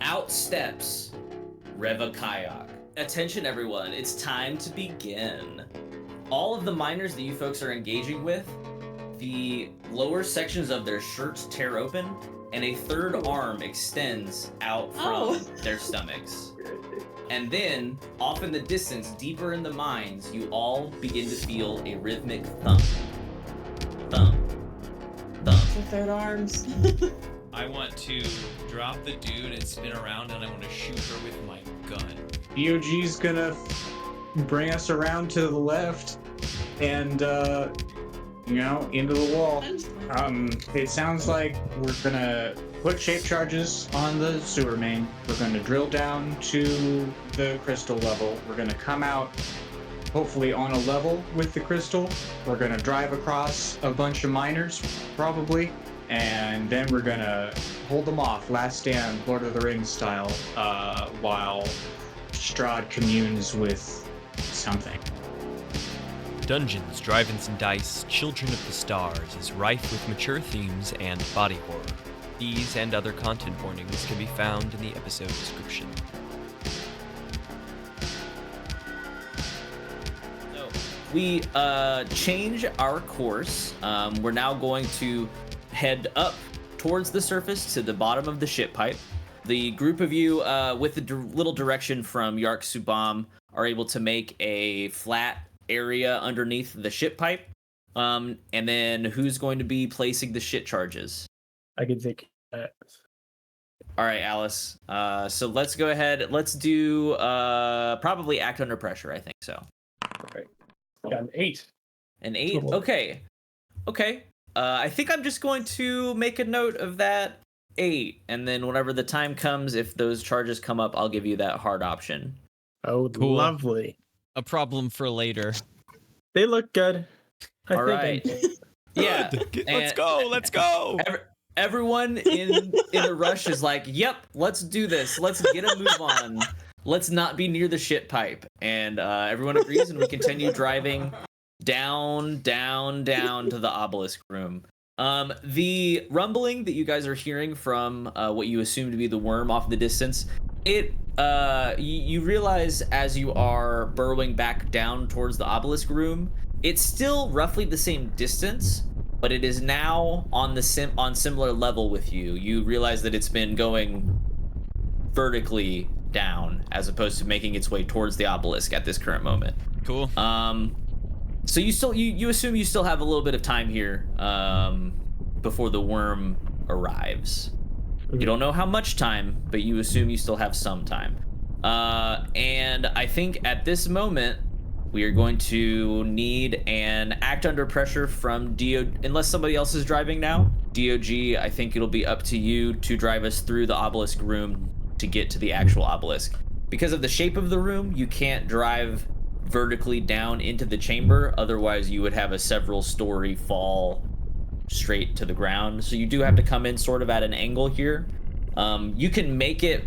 out steps Reva Kayak. Attention everyone, it's time to begin. All of the miners that you folks are engaging with, the lower sections of their shirts tear open, and a third arm extends out from their stomachs. And then, off in the distance, deeper in the mines, you all begin to feel a rhythmic thump. Thump. Thump. The third arms. I want to drop the dude and spin around, and I want to shoot her with my gun. D.O.G's gonna bring us around to the left and, into the wall. It sounds like we're gonna put shape charges on the sewer main. We're gonna drill down to the crystal level. We're gonna come out hopefully on a level with the crystal. We're gonna drive across a bunch of miners, probably, and then we're gonna hold them off, Last Stand, Lord of the Rings style, while Strahd communes with something. Dungeons, Drive-Ins and Dice, Children of the Stars is rife with mature themes and body horror. These and other content warnings can be found in the episode description. So, we change our course. We're now going to head up towards the surface to the bottom of the ship pipe. The group of you, with the little direction from Yark Subam, are able to make a flat area underneath the ship pipe. And then who's going to be placing the shit charges? I can take that. All right, Alice. So let's go ahead. Let's do probably act under pressure. I think so. Okay. Got an 8. An 8. Okay. I think I'm just going to make a note of that 8, and then whenever the time comes, if those charges come up, I'll give you that hard option. Oh, Cool. Lovely. A problem for later. They look good. All right. Yeah. Let's go. Everyone in a rush is like, yep, let's do this. Let's get a move on. Let's not be near the shit pipe. And everyone agrees, and we continue driving down to the obelisk room. The rumbling that you guys are hearing from what you assume to be the worm off in the distance, you realize as you are burrowing back down towards the obelisk room, it's still roughly the same distance, but it is now on similar level with you. You realize that it's been going vertically down as opposed to making its way towards the obelisk at this current moment. Cool. So you assume you still have a little bit of time here before the worm arrives. You don't know how much time, but you assume you still have some time. And I think at this moment, we are going to need an act under pressure from D.O.G, unless somebody else is driving now. D.O.G, I think it'll be up to you to drive us through the obelisk room to get to the actual obelisk. Because of the shape of the room, you can't drive vertically down into the chamber, otherwise you would have a several story fall straight to the ground. So you do have to come in sort of at an angle here. You can make it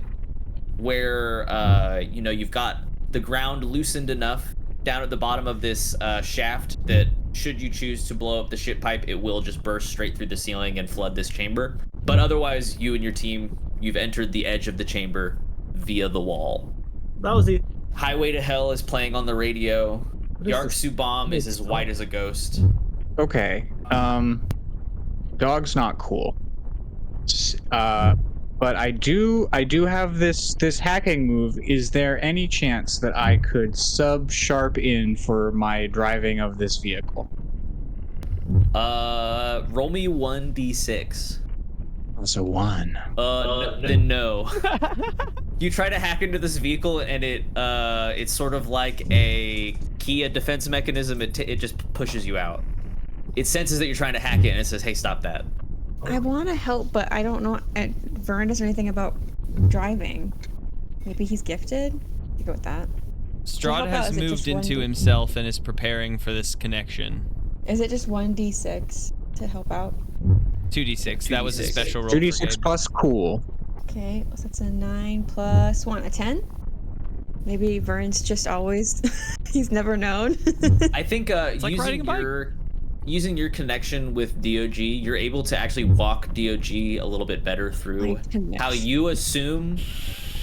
where you've got the ground loosened enough down at the bottom of this shaft that should you choose to blow up the ship pipe, it will just burst straight through the ceiling and flood this chamber. But otherwise, you and your team, you've entered the edge of the chamber via the wall. That was the Highway to Hell is playing on the radio. Yark Subam is as white as a ghost. Okay. Dog's not cool. But I do have this hacking move. Is there any chance that I could sharp in for my driving of this vehicle? Roll me 1d6. That's a 1. Then no. You try to hack into this vehicle, and it's sort of like a Kia defense mechanism. It just pushes you out. It senses that you're trying to hack it, and it says, "Hey, stop that." I want to help, but I don't know. Vern doesn't know anything about driving. Maybe he's gifted? You go with that. Strahd has moved into himself and is preparing for this connection. Is it just 1d6 to help out? 2d6. That was a special roll. 2d6 plus cool. Okay, so that's a 9 plus 1, a 10? Maybe Vern's just always, he's never known. I think like riding a bike. using your connection with D.O.G, you're able to actually walk D.O.G a little bit better through My connection. how you assume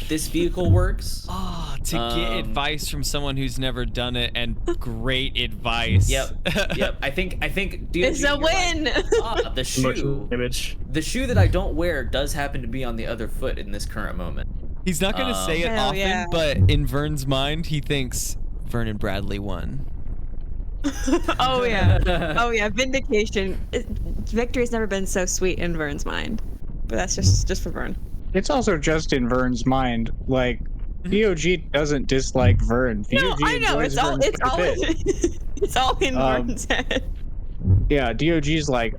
this vehicle works. Oh, to get advice from someone who's never done it, and great advice. Yep. I think D.O.G, It's a you're win. Like, the Emotional shoe. image. The shoe that I don't wear does happen to be on the other foot in this current moment. He's not going to say it Hell often, yeah. but in Vern's mind, he thinks Vernon Bradley won. Oh yeah. Oh yeah. Vindication. Victory's never been so sweet in Vern's mind. But that's just for Vern. It's also just in Vern's mind. Like, D.O.G doesn't dislike Vern. No, D.O.G I know. enjoys It's all. Vern It's quite all. a bit. It's all in Vern's head. Yeah, D.O.G's like,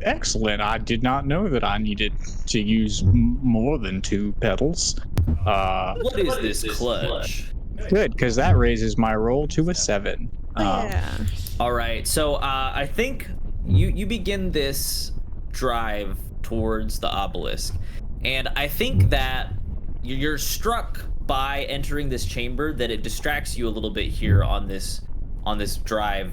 excellent. I did not know that I needed to use more than 2 pedals. What is this clutch? Good, because that raises my roll to a 7. Yeah. All right, so I think you begin this drive towards the obelisk, and I think that you're struck by entering this chamber that it distracts you a little bit here on this drive.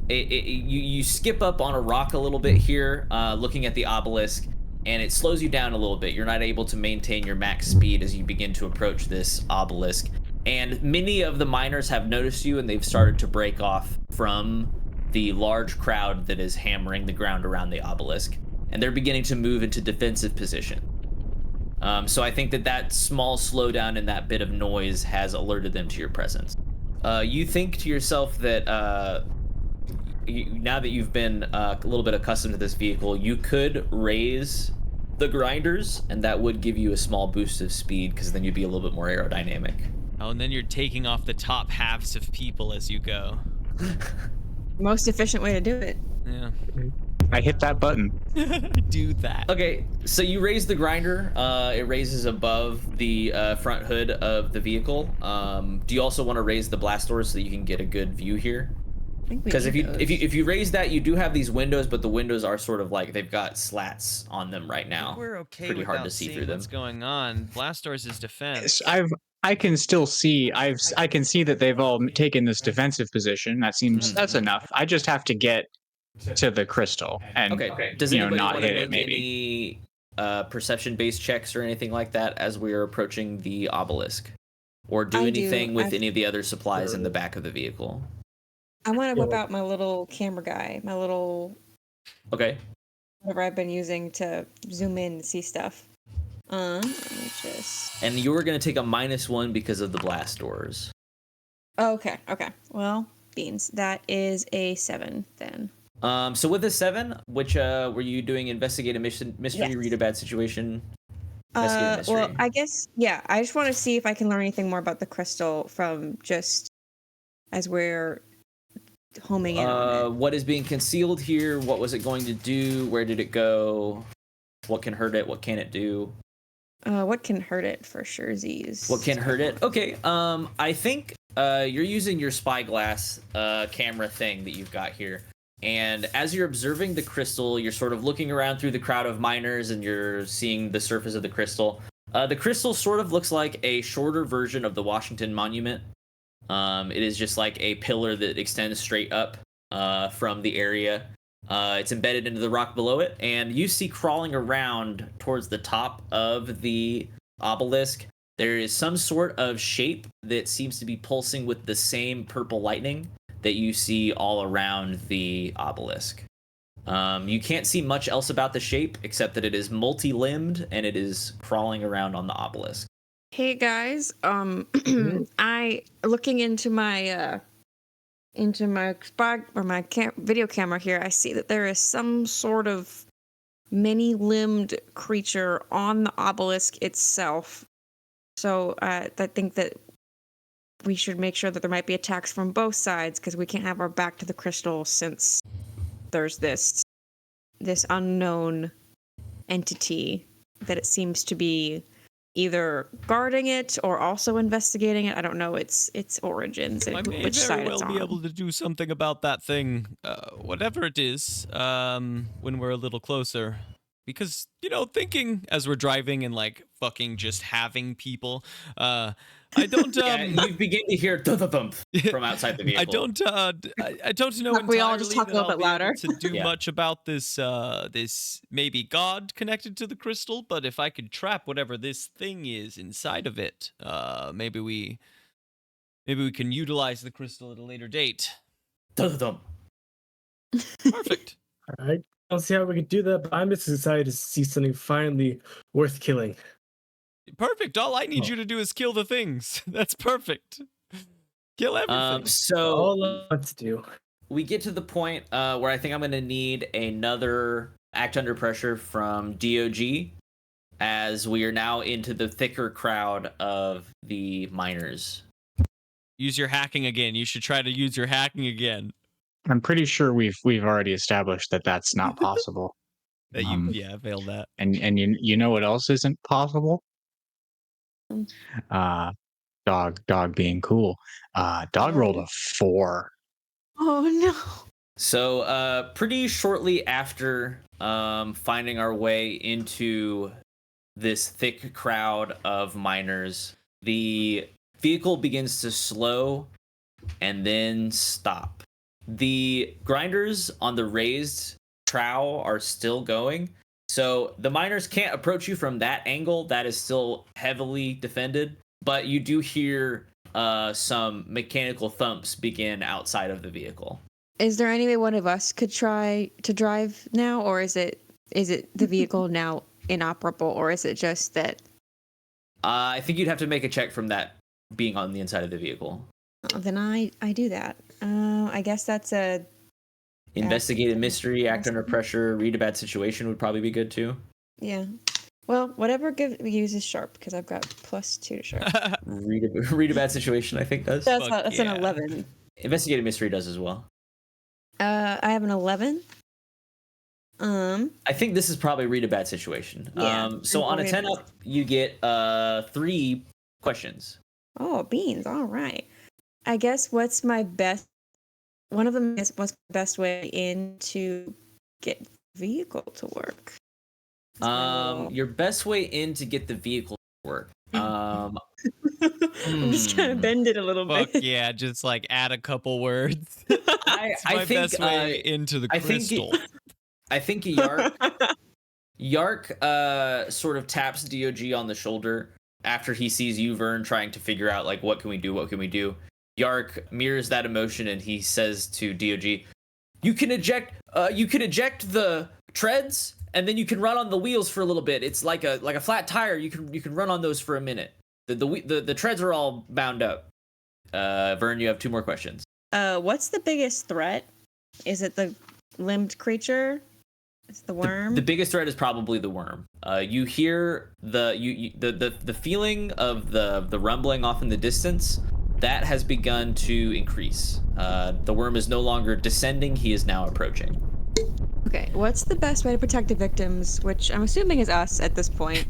You skip up on a rock a little bit here, looking at the obelisk, and it slows you down a little bit. You're not able to maintain your max speed as you begin to approach this obelisk. And many of the miners have noticed you, and they've started to break off from the large crowd that is hammering the ground around the obelisk. And they're beginning to move into defensive position. So I think that small slowdown and that bit of noise has alerted them to your presence. You think to yourself that now that you've been a little bit accustomed to this vehicle, you could raise the grinders, and that would give you a small boost of speed, because then you'd be a little bit more aerodynamic. Oh, and then you're taking off the top halves of people as you go. Most efficient way to do it. Yeah. I hit that button. Do that. Okay, so you raise the grinder. It raises above the front hood of the vehicle. Do you also want to raise the blast doors so that you can get a good view here? Because if you raise that, you do have these windows, but the windows are sort of like they've got slats on them right now. We're okay. Pretty hard to see through them. What's going on? Blast doors is defense. I can still see. I can see that they've all taken this defensive position. That seems that's enough. I just have to get to the crystal and Does you know, anybody not want to hit it. make Maybe any perception-based checks or anything like that as we're approaching the obelisk, or do anything with any of the other supplies in the back of the vehicle? I want to whip out my little camera guy, my little whatever I've been using to zoom in and see stuff. Let me just. And you were gonna take a -1 because of the blast doors. Oh, okay. Well, beans. That is a 7 then. So with a 7, which were you doing? Investigate a mystery, Yes. read a bad situation. Investigate a mystery. Well, I guess I just want to see if I can learn anything more about the crystal from just as we're homing in on it. What is being concealed here? What was it going to do? Where did it go? What can hurt it? What can it do? What can hurt it for sure, Z's. What can hurt it? Okay, I think you're using your spyglass camera thing that you've got here. And as you're observing the crystal, you're sort of looking around through the crowd of miners, and you're seeing the surface of the crystal. The crystal sort of looks like a shorter version of the Washington Monument. It is just like a pillar that extends straight up from the area. It's embedded into the rock below it, and you see crawling around towards the top of the obelisk, there is some sort of shape that seems to be pulsing with the same purple lightning that you see all around the obelisk. You can't see much else about the shape except that it is multi-limbed and it is crawling around on the obelisk. Hey guys, I looking into my spot or my video camera here, I see that there is some sort of many-limbed creature on the obelisk itself. So I think that we should make sure that there might be attacks from both sides, because we can't have our back to the crystal since there's this unknown entity that it seems to be either guarding it or also investigating it. I don't know its origins and which side it's on. I may very well be able to do something about that thing, whatever it is, when we're a little closer. because, thinking as we're driving and like fucking just having people, I don't, Yeah, you begin to hear thump from outside the vehicle. I don't know Look, we all just entirely talk a that little I'll bit be able louder. to do Yeah. much about this, this maybe God connected to the crystal, but if I could trap whatever this thing is inside of it, maybe we can utilize the crystal at a later date. Thump. Perfect. All right. I don't see how we could do that, but I'm just excited to see something finally worth killing. Perfect. All I need Oh. you to do is kill the things. That's perfect. Kill everything. So All I want to do. we get to the point where I think I'm going to need another act under pressure from D.O.G. as we are now into the thicker crowd of the miners. Use your hacking again. You should try to use your hacking again. I'm pretty sure we've already established that that's not possible. That Um, failed that. And you know what else isn't possible? Dog being cool. Dog rolled a 4. Oh no. So pretty shortly after finding our way into this thick crowd of miners, the vehicle begins to slow and then stop. The grinders on the raised trow are still going, so the miners can't approach you from that angle. That is still heavily defended, but you do hear some mechanical thumps begin outside of the vehicle. Is there any way one of us could try to drive now, or is it the vehicle now inoperable, or is it just that? I think you'd have to make a check from that being on the inside of the vehicle. Then I do that. I guess that's a Investigate a mystery, act under pressure, read a bad situation would probably be good too. yeah. Well, whatever uses sharp, because I've got +2 to sharp. Read a bad situation, I think does. That's Fuck an yeah. 11. Investigate a mystery does as well. I have an 11. I think this is probably read a bad situation. Yeah, So on a read 10 a- up, you get 3 questions. Oh, beans. All right. I guess what's my best? One of them is what's the best way in to get the vehicle to work? That's my little- Your best way in to get the vehicle to work. I'm just trying to hmm. bend it a little Fuck bit. yeah, just like add a couple words. I It's my think best way into the I think crystal. I think Yark sort of taps D.O.G. on the shoulder after he sees you, Vern, trying to figure out like what can we do. Yark mirrors that emotion and he says to D.O.G., you can eject the treads and then you can run on the wheels for a little bit. It's like a flat tire. You can run on those for a minute. The treads are all bound up. Vern, you have 2 more questions. What's the biggest threat? Is it the limbed creature? It's the worm. The biggest threat is probably the worm. You hear the feeling of the rumbling off in the distance. That has begun to increase. The worm is no longer descending; he is now approaching. Okay, what's the best way to protect the victims, which I'm assuming is us at this point?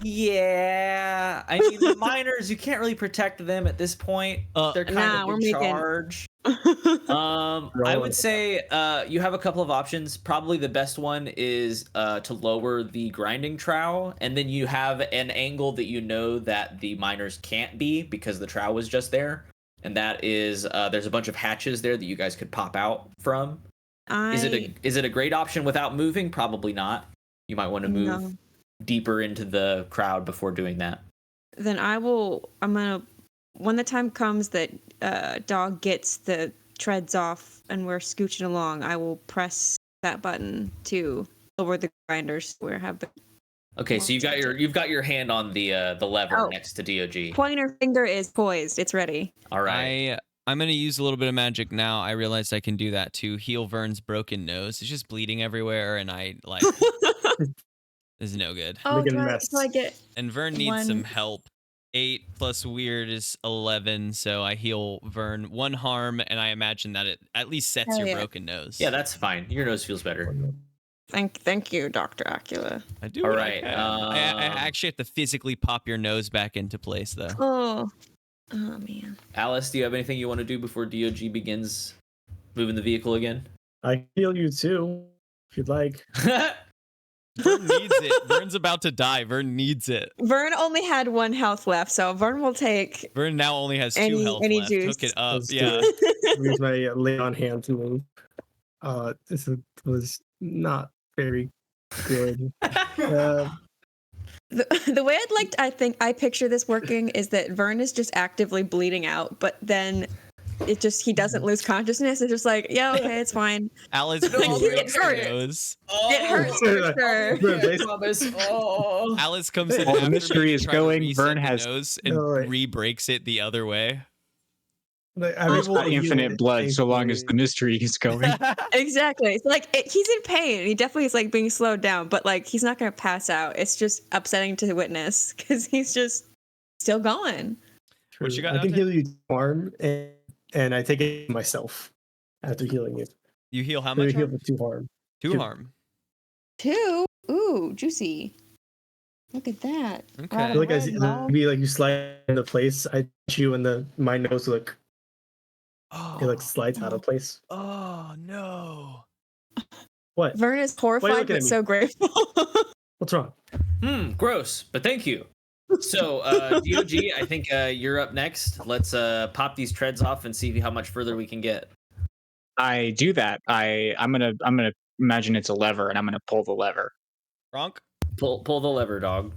Yeah. I mean, the miners, you can't really protect them at this point. They're kind of in charge. I would say you have a couple of options. Probably the best one is to lower the grinding trowel, and then you have an angle that you know that the miners can't be because the trowel was just there, and that is there's a bunch of hatches there that you guys could pop out from. Is it a great option without moving? Probably not. You might want to move deeper into the crowd before doing that. Then I'm gonna, when the time comes that Dog gets the treads off and we're scooching along, I will press that button to lower the grinders. Okay, so you've got your hand on the lever Oh. next to D.O.G. Pointer finger is poised. It's ready. All right. I'm gonna use a little bit of magic now. I realized I can do that to heal Vern's broken nose. It's just bleeding everywhere, and I like this is no good. Oh, Make a do mess. I get? And Vern needs some help. 8 plus weird is 11, so I heal Vern 1 harm, and I imagine that it at least sets Hell your yeah. broken nose. Yeah, that's fine. Your nose feels better. Thank you, Dr. Acula. I do. All what right, I can. I actually have to physically pop your nose back into place, though. Oh man. Alice, do you have anything you want to do before D.O.G. begins moving the vehicle again? I heal you too. if you'd like. Vern needs it. Vern's about to die. Vern needs it. Vern only had 1 health left, so Vern will take. Vern now only has 2 health any left. juice. Hook it up. Let's do Yeah. it. Use my lay on hand to move. Was not very good. The way I picture this working is that Vern is just actively bleeding out, but then he doesn't lose consciousness. It's just like, yeah, okay, it's fine. Alice it breaks her hurt. nose. It hurts for sure. Alice comes in While the after mystery me to is try to going, reset Vern the has- nose and No, wait. re-breaks it the other way. Like, He's got infinite blood so long as the mystery is going. Exactly. It's like he's in pain. He definitely is like being slowed down, but like he's not gonna pass out. It's just upsetting to witness because he's just still going. What you got, I can Dante? heal you harm, and I take it myself after healing you. You heal how So you much? heal Harm? for 2 harm. 2 2. harm. 2. Ooh, juicy. Look at that. Okay. I feel like No. maybe like you slide into place. I touch you, and my nose it like slides out of place. Oh no. What? Vern is horrified looking but at me? so grateful. What's wrong? Gross, but thank you. So, D.O.G, I think you're up next. Let's pop these treads off and see how much further we can get. I do that. I'm gonna imagine it's a lever, and I'm gonna pull the lever. Ronk? Pull the lever, dog.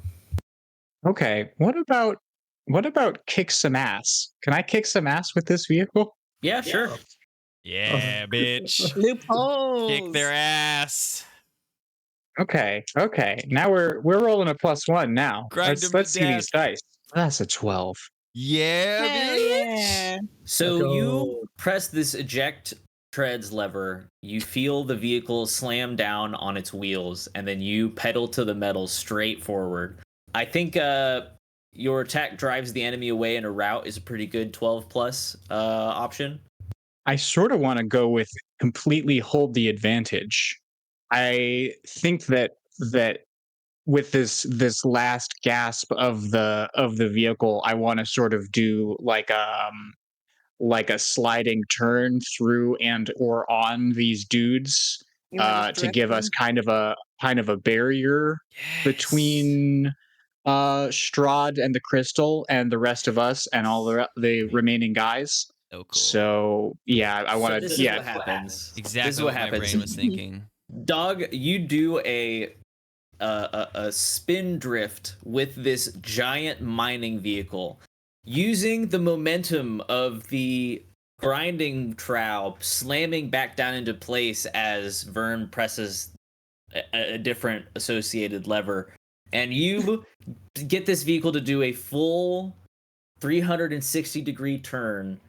Okay. What about kick some ass? Can I kick some ass with this vehicle? Yeah, sure. Yeah, bitch. Loopholes. Kick their ass. Okay. Now we're rolling a +1 now. Grind 'em Let's to see death. these dice. That's a 12. Yeah, Hell bitch. yeah. So Let's you go. press this eject treads lever, you feel the vehicle slam down on its wheels, and then you pedal to the metal straight forward. I think your attack drives the enemy away, and a route is a pretty good 12+ option. I sort of want to go with completely hold the advantage. I think that with this last gasp of the vehicle, I want to sort of do like a sliding turn through and or on these dudes You wanna just to give drift us kind of a barrier between Strahd and the crystal and the rest of us and all the remaining guys. So cool. So yeah, I want This to. is what Yeah, happens. Exactly This is what my happens. brain was thinking. Dog, you do a spin drift with this giant mining vehicle, using the momentum of the grinding trowel slamming back down into place as Vern presses a different associated lever, and you get this vehicle to do a full 360-degree turn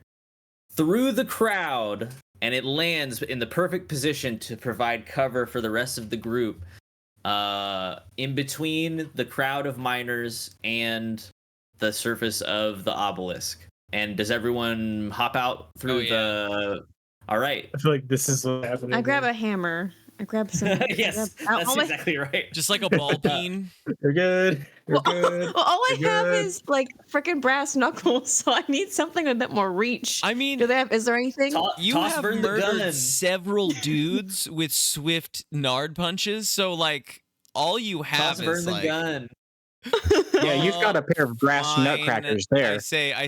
through the crowd, and it lands in the perfect position to provide cover for the rest of the group, in between the crowd of miners and the surface of the obelisk. And does everyone hop out through the... All right. I feel like this is what's happening. I grab a hammer. I grab some. Yes, I that's only- exactly right. Just like a ball peen. You're good. You're Well, good. well, all I You're have good. is like freaking brass knuckles, so I need something with a bit more reach. I mean, Do they have? Is there anything? you Toss have Vern the gun. murdered several dudes with swift nard punches, so like all you have Toss Vern is the like gun. yeah, you've got a pair of brass fine. nutcrackers there. I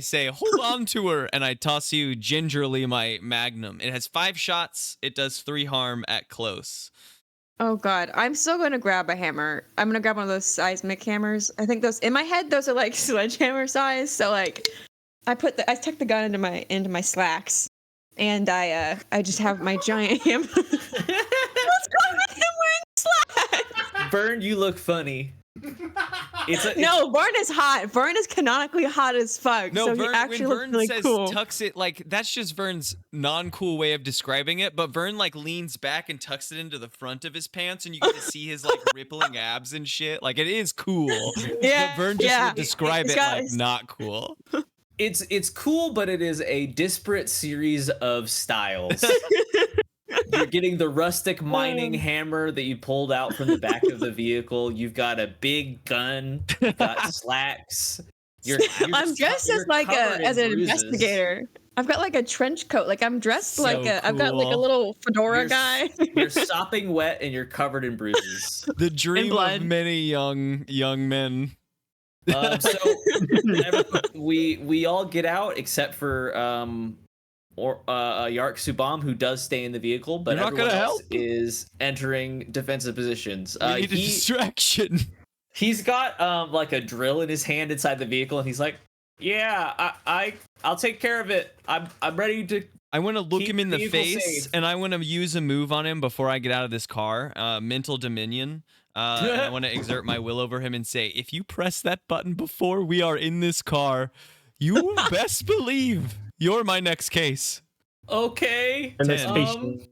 say, hold on to her, and I toss you gingerly my magnum. It has 5 shots. It does 3 harm at close. Oh god, I'm still going to grab a hammer. I'm going to grab one of those seismic hammers. I think those in my head those are like sledgehammer size. So like, I tuck the gun into my slacks, and I just have my giant hammer. What's going on? I'm wearing slacks. Vern, you look funny. No, Vern is hot. Vern is canonically hot as fuck. No, so Vern, he actually when looks Vern really says cool. tucks it, like that's just Vern's non-cool way of describing it. But Vern like leans back and tucks it into the front of his pants, and you get to see his like rippling abs and shit. Like it is cool. Yeah, But Vern just yeah. would describe It's it got- like not cool. It's cool, but it is a disparate series of styles. You're getting the rustic mining hammer that you pulled out from the back of the vehicle. You've got a big gun. You've got slacks. You're I'm dressed as like covered in as an bruises. investigator. I've got like a trench coat. Like I'm dressed So like I've got like a cool. little fedora You're guy. You're sopping wet and you're covered in bruises. The dream of blood. many young men. So we all get out except for Yark Subam, who does stay in the vehicle, but You're not everyone gonna else help? is entering defensive positions. We need a distraction. He's got like a drill in his hand inside the vehicle, and he's like, "Yeah, I'll take care of it. I'm ready to." I want to look Keep him in the the vehicle face, safe. and I want to use a move on him before I get out of this car. Mental dominion. And I want to exert my will over him and say, if you press that button before we are in this car, you best believe you're my next case. Okay. Investigation.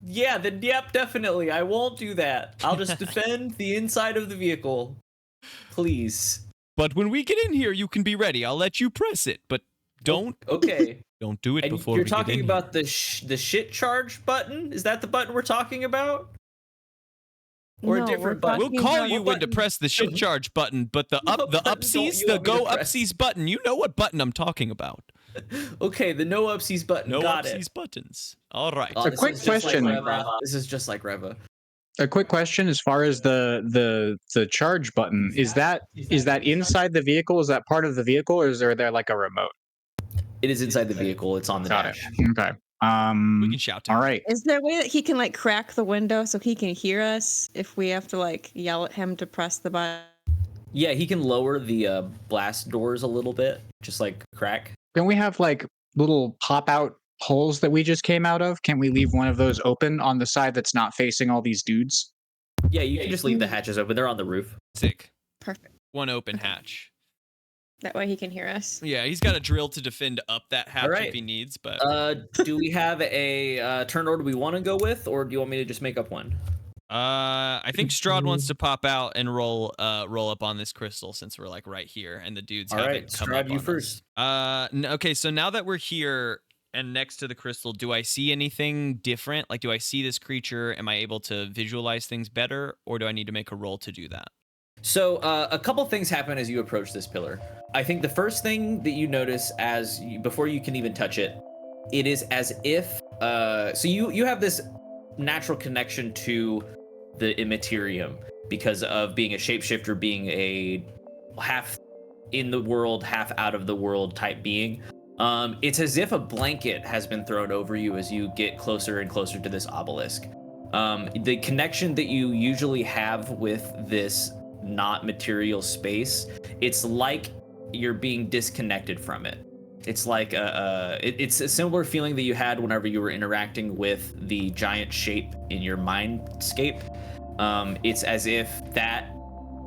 Yeah, then yep, definitely. I won't do that. I'll just defend the inside of the vehicle. Please. But when we get in here, you can be ready. I'll let you press it, but don't Okay. don't do it And before you're we get in talking here. about the shit charge button? Is that the button we're talking about? Or No, a different we're button? We'll talking call about- you when to press the shit charge button, but the What button don't upsies, you the want me to go press? upsies button, you know what button I'm talking about. Okay, the no upsies button. No Got upsies it. buttons. All right. Oh, A this quick is just question. Like Reva. This is just like Reva. A quick question as far as the charge button, is that inside the vehicle? Is that part of the vehicle, or is there like a remote? It is inside the vehicle. It's on the Got dash. it. Okay. We can shout to All him. right. Is there a way that he can like crack the window so he can hear us if we have to like yell at him to press the button? Yeah, he can lower the blast doors a little bit, just like crack. Can we have like little pop out holes that we just came out of? Can we leave one of those open on the side that's not facing all these dudes? Yeah, you can just leave the hatches open. They're on the roof. Sick. Perfect. One open hatch. That way he can hear us. Yeah, he's got a drill to defend up that hatch All right. if he needs, but Do we have a turn order we want to go with, or do you want me to just make up one? I think Strahd wants to pop out and roll up on this crystal since we're like right here and the dudes All haven't right, come Strahd, up you on first. us. Okay, so now that we're here and next to the crystal, do I see anything different? Like, do I see this creature? Am I able to visualize things better, or do I need to make a roll to do that? So a couple things happen as you approach this pillar. I think the first thing that you notice before you can even touch it, it is as if so you have this natural connection to the immaterium because of being a shapeshifter, being a half in the world, half out of the world type being. It's as if a blanket has been thrown over you as you get closer and closer to this obelisk. The connection that you usually have with this not material space, it's like you're being disconnected from it. It's like it's a similar feeling that you had whenever you were interacting with the giant shape in your mindscape. It's as if that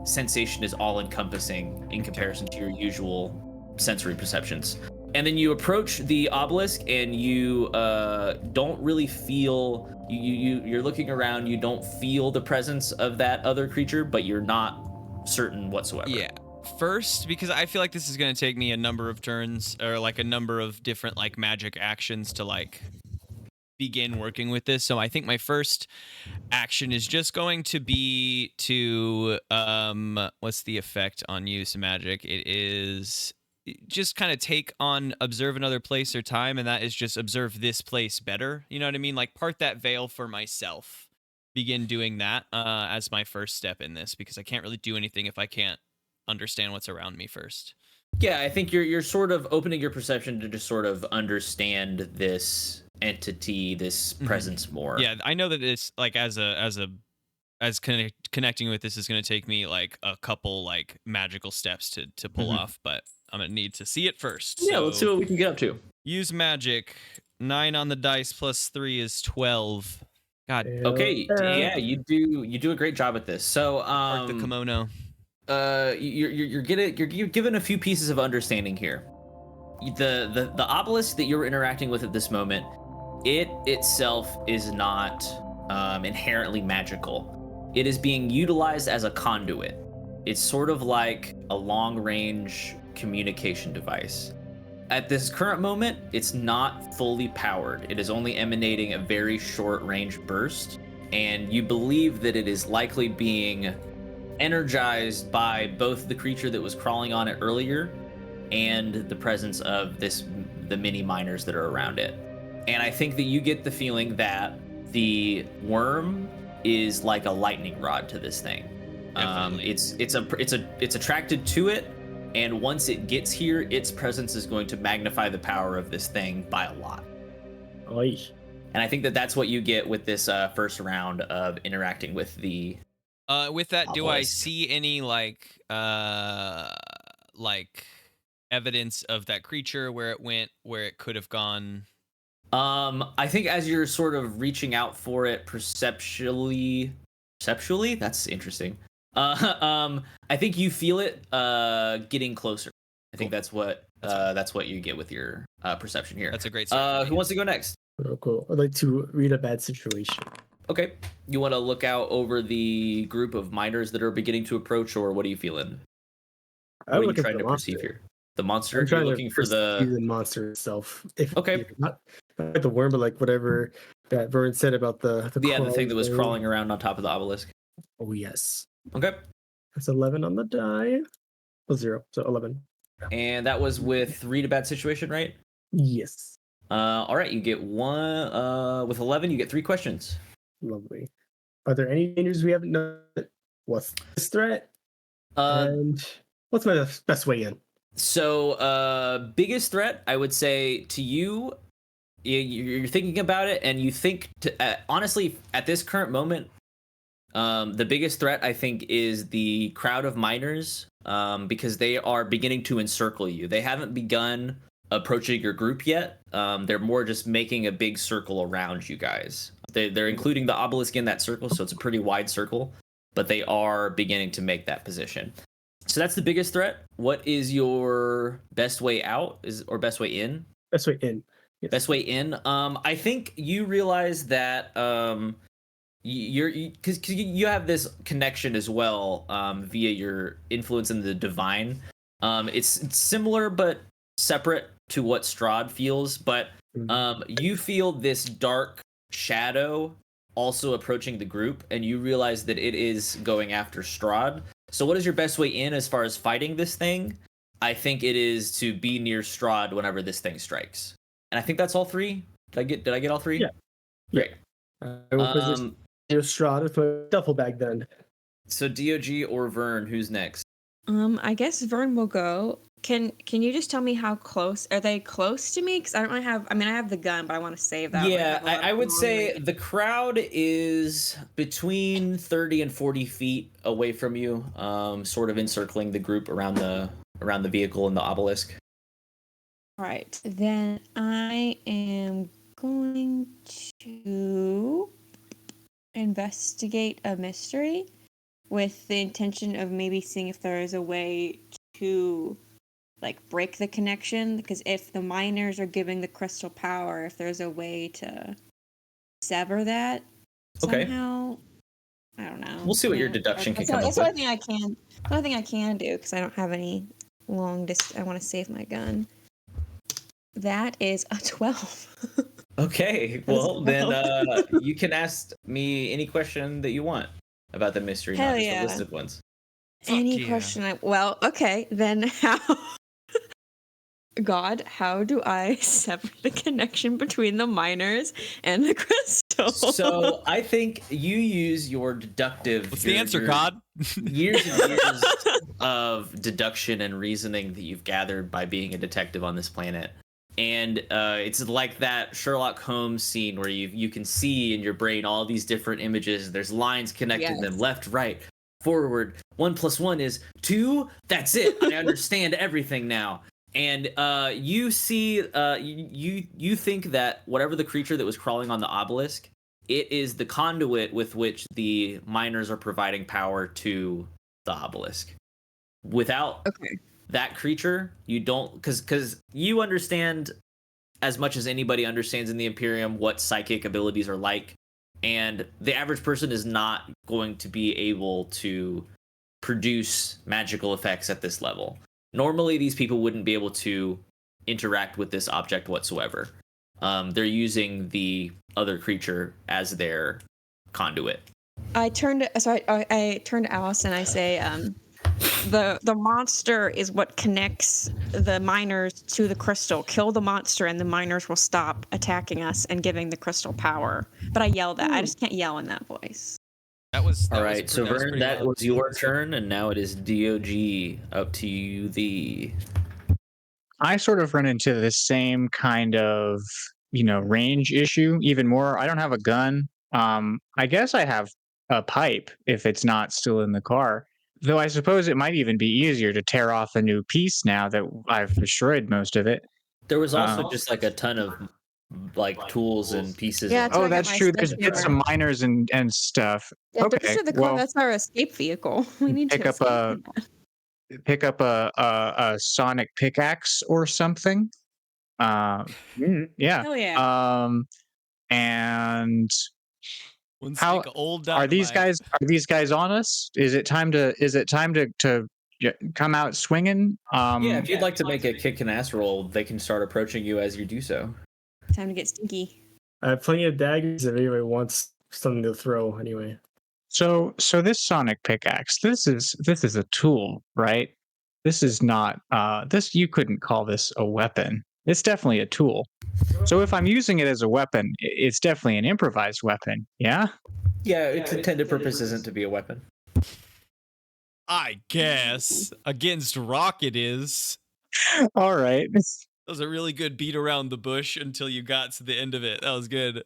sensation is all encompassing in comparison to your usual sensory perceptions. And then you approach the obelisk and you don't really feel, you're looking around, you don't feel the presence of that other creature, but you're not certain whatsoever. Yeah. First, because I feel like this is going to take me a number of turns or like a number of different like magic actions to like begin working with this. So I think my first action is just going to be to what's the effect on use of magic? It is just kind of observe another place or time, and that is just observe this place better. You know what I mean? Like part that veil for myself. Begin doing that as my first step in this, because I can't really do anything if I can't understand what's around me first. Yeah, I think you're sort of opening your perception to just sort of understand this entity, this presence more. Yeah, I know that it's like as connecting with this is going to take me like a couple like magical steps to pull off, but I'm gonna need to see it first. Yeah, So let's see what we can get up to. use magic. 9 on the dice plus 3 is 12. God, Okay, yeah, you do a great job at this. So part the kimono. you're given a few pieces of understanding here. The obelisk that you're interacting with at this moment, it itself is not inherently magical. It is being utilized as a conduit. It's sort of like a long-range communication device. At this current moment, it's not fully powered. It is only emanating a very short-range burst, and you believe that it is likely being energized by both the creature that was crawling on it earlier and the presence of this the mini miners that are around it. And I think that you get the feeling that the worm is like a lightning rod to this thing. It's attracted to it, and once it gets here, its presence is going to magnify the power of this thing by a lot. Oy. And I think that that's what you get with this first round of interacting with the. With that, do I obelisk. see any like evidence of that creature, where it went, where it could have gone? I think as you're sort of reaching out for it perceptually, that's interesting. I think you feel it getting closer. I think that's what you get with your perception here. That's a great start. Who wants to go next? Oh, cool. I'd like to read a bad situation. Okay. You want to look out over the group of miners that are beginning to approach, or what are you feeling? What are you trying to perceive here? The monster? I'm trying You're looking to for perceive the monster itself. Okay. Not the worm, but like whatever that Vern said about the thing that was thing. crawling around on top of the obelisk. Oh yes. Okay. That's 11 on the die. Oh, 0. So 11. And that was with read a bad situation, right? Yes. All right. You get one. With 11, you get 3 questions. Lovely. Are there any dangers we haven't known? What's this threat? And what's my best way in? So, biggest threat, I would say to you, you're thinking about it, and you think, honestly, at this current moment, the biggest threat, I think, is the crowd of miners, because they are beginning to encircle you. They haven't begun approaching your group yet. They're more just making a big circle around you guys. They're including the obelisk in that circle, so it's a pretty wide circle, but they are beginning to make that position. So that's the biggest threat. What is your best way out, or best way in? Best way in. Yes. Best way in. I think you realize that because you have this connection as well via your influence in the divine. It's similar but separate to what Strahd feels, but you feel this dark shadow also approaching the group, and you realize that it is going after Strahd. So what is your best way in as far as fighting this thing? I think it is to be near Strahd whenever this thing strikes. And I think that's all 3. Did I get all 3? Yeah. Great. I will position near Strahd with my duffel bag then. So D.O.G or Vern, who's next? I guess Vern will go. Can you just tell me how close? Are they close to me? Because I don't really have. I mean, I have the gun, but I want to save that. Yeah, I would say the crowd is between 30 and 40 feet away from you, sort of encircling the group around the vehicle and the obelisk. All right, then I am going to investigate a mystery with the intention of maybe seeing if there is a way to like break the connection, because if the miners are giving the crystal power, if there's a way to sever that somehow. I don't know. We'll see what your deduction can come up with. That's the only thing I can. The only thing I can do, because I don't have any long distance. I want to save my gun. That is a 12. Okay, well then you can ask me any question that you want about the mystery, Hell not just yeah. the listed ones. Any question? Well, okay, then how? God, how do I sever the connection between the miners and the crystal? So I think you use your deductive. What's the answer, God? Years and years of deduction and reasoning that you've gathered by being a detective on this planet. And it's like that Sherlock Holmes scene where you can see in your brain all these different images. There's lines connecting them left, right, forward. 1 + 1 is 2. That's it. I understand everything now. And you see, you think that whatever the creature that was crawling on the obelisk, it is the conduit with which the miners are providing power to the obelisk. Without that creature, you don't, because you understand as much as anybody understands in the Imperium what psychic abilities are like, and the average person is not going to be able to produce magical effects at this level. Normally, these people wouldn't be able to interact with this object whatsoever. They're using the other creature as their conduit. I turn to Alice and I say, the monster is what connects the miners to the crystal. Kill the monster and the miners will stop attacking us and giving the crystal power. But I yell that. I just can't yell in that voice. That was All right, so Vern, pretty that loud. was your turn, and now it is D.O.G. Up to you. I sort of run into the same kind of, range issue even more. I don't have a gun. I guess I have a pipe if it's not still in the car. Though I suppose it might even be easier to tear off a new piece now that I've destroyed most of it. There was also just like a ton of like tools and pieces. Yeah, and- that's where Oh, I got that's my true. stuff There's here. some miners and stuff. Yeah, Okay, those are the car. well, That's our escape vehicle. We need pick to up escape a- from that. pick up a sonic pickaxe or something. Yeah. Hell yeah. And One how stick of old are these dynamite. guys on us? Is it time to come out swinging? Yeah, if you'd like to make a kick and ass roll, they can start approaching you as you do so. Time to get stinky. I have plenty of daggers if anybody wants something to throw. Anyway, So this sonic pickaxe, this is a tool, right? This is not this you couldn't call this a weapon. It's definitely a tool. So if I'm using it as a weapon, it's definitely an improvised weapon. Yeah? Yeah, its intended purpose isn't to be a weapon. I guess against rock it is. All right. That was a really good beat around the bush until you got to the end of it. That was good.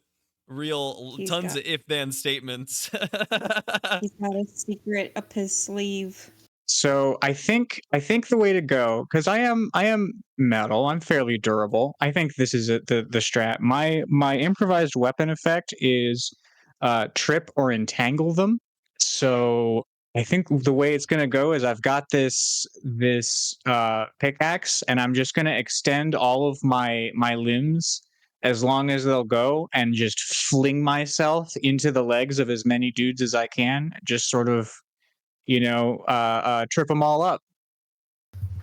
He's Tons got- of if-then statements. He's got a secret up his sleeve. So I think the way to go, because I am metal, I'm fairly durable. I think this is the strat. My improvised weapon effect is trip or entangle them. So I think the way it's gonna go is I've got this pickaxe, and I'm just gonna extend all of my limbs as long as they'll go, and just fling myself into the legs of as many dudes as I can. Just sort of, trip them all up.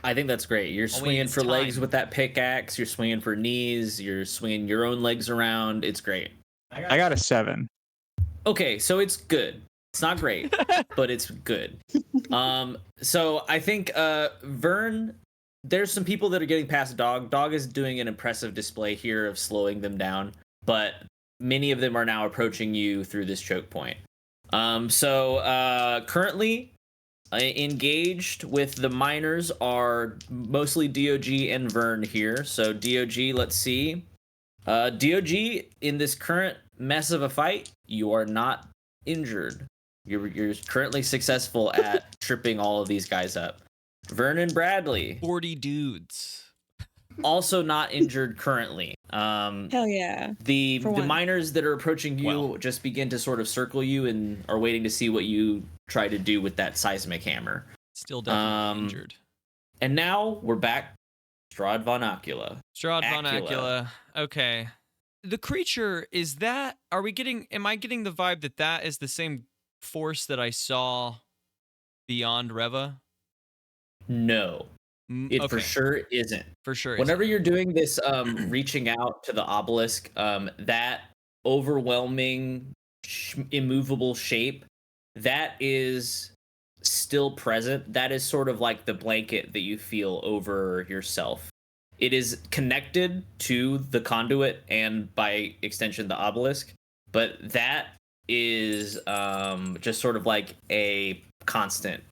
I think that's great. You're swinging it's for legs time. with that pickaxe. You're swinging for knees. You're swinging your own legs around. It's great. I got a 7. Okay, so it's good. It's not great, but it's good. So I think Vern, there's some people that are getting past D.O.G. D.O.G is doing an impressive display here of slowing them down, but many of them are now approaching you through this choke point. So currently engaged with the miners are mostly D.O.G and Vern here. So D.O.G, let's see. D.O.G, in this current mess of a fight, you are not injured. You're currently successful at tripping all of these guys up. Vernon Bradley, 40 dudes. also not injured currently. Hell yeah. The For one. miners that are approaching you Well. just begin to sort of circle you and are waiting to see what you try to do with that seismic hammer. Still definitely injured. And now we're back. Strahd von Acula. Strahd von Acula. Acula. Okay. The creature, am I getting the vibe that is the same force that I saw beyond Reva? No, it for Okay. sure isn't. For sure. Whenever isn't. you're doing this reaching out to the obelisk, that overwhelming immovable shape, that is still present. That is sort of like the blanket that you feel over yourself. It is connected to the conduit and by extension the obelisk, but that is just sort of like a constant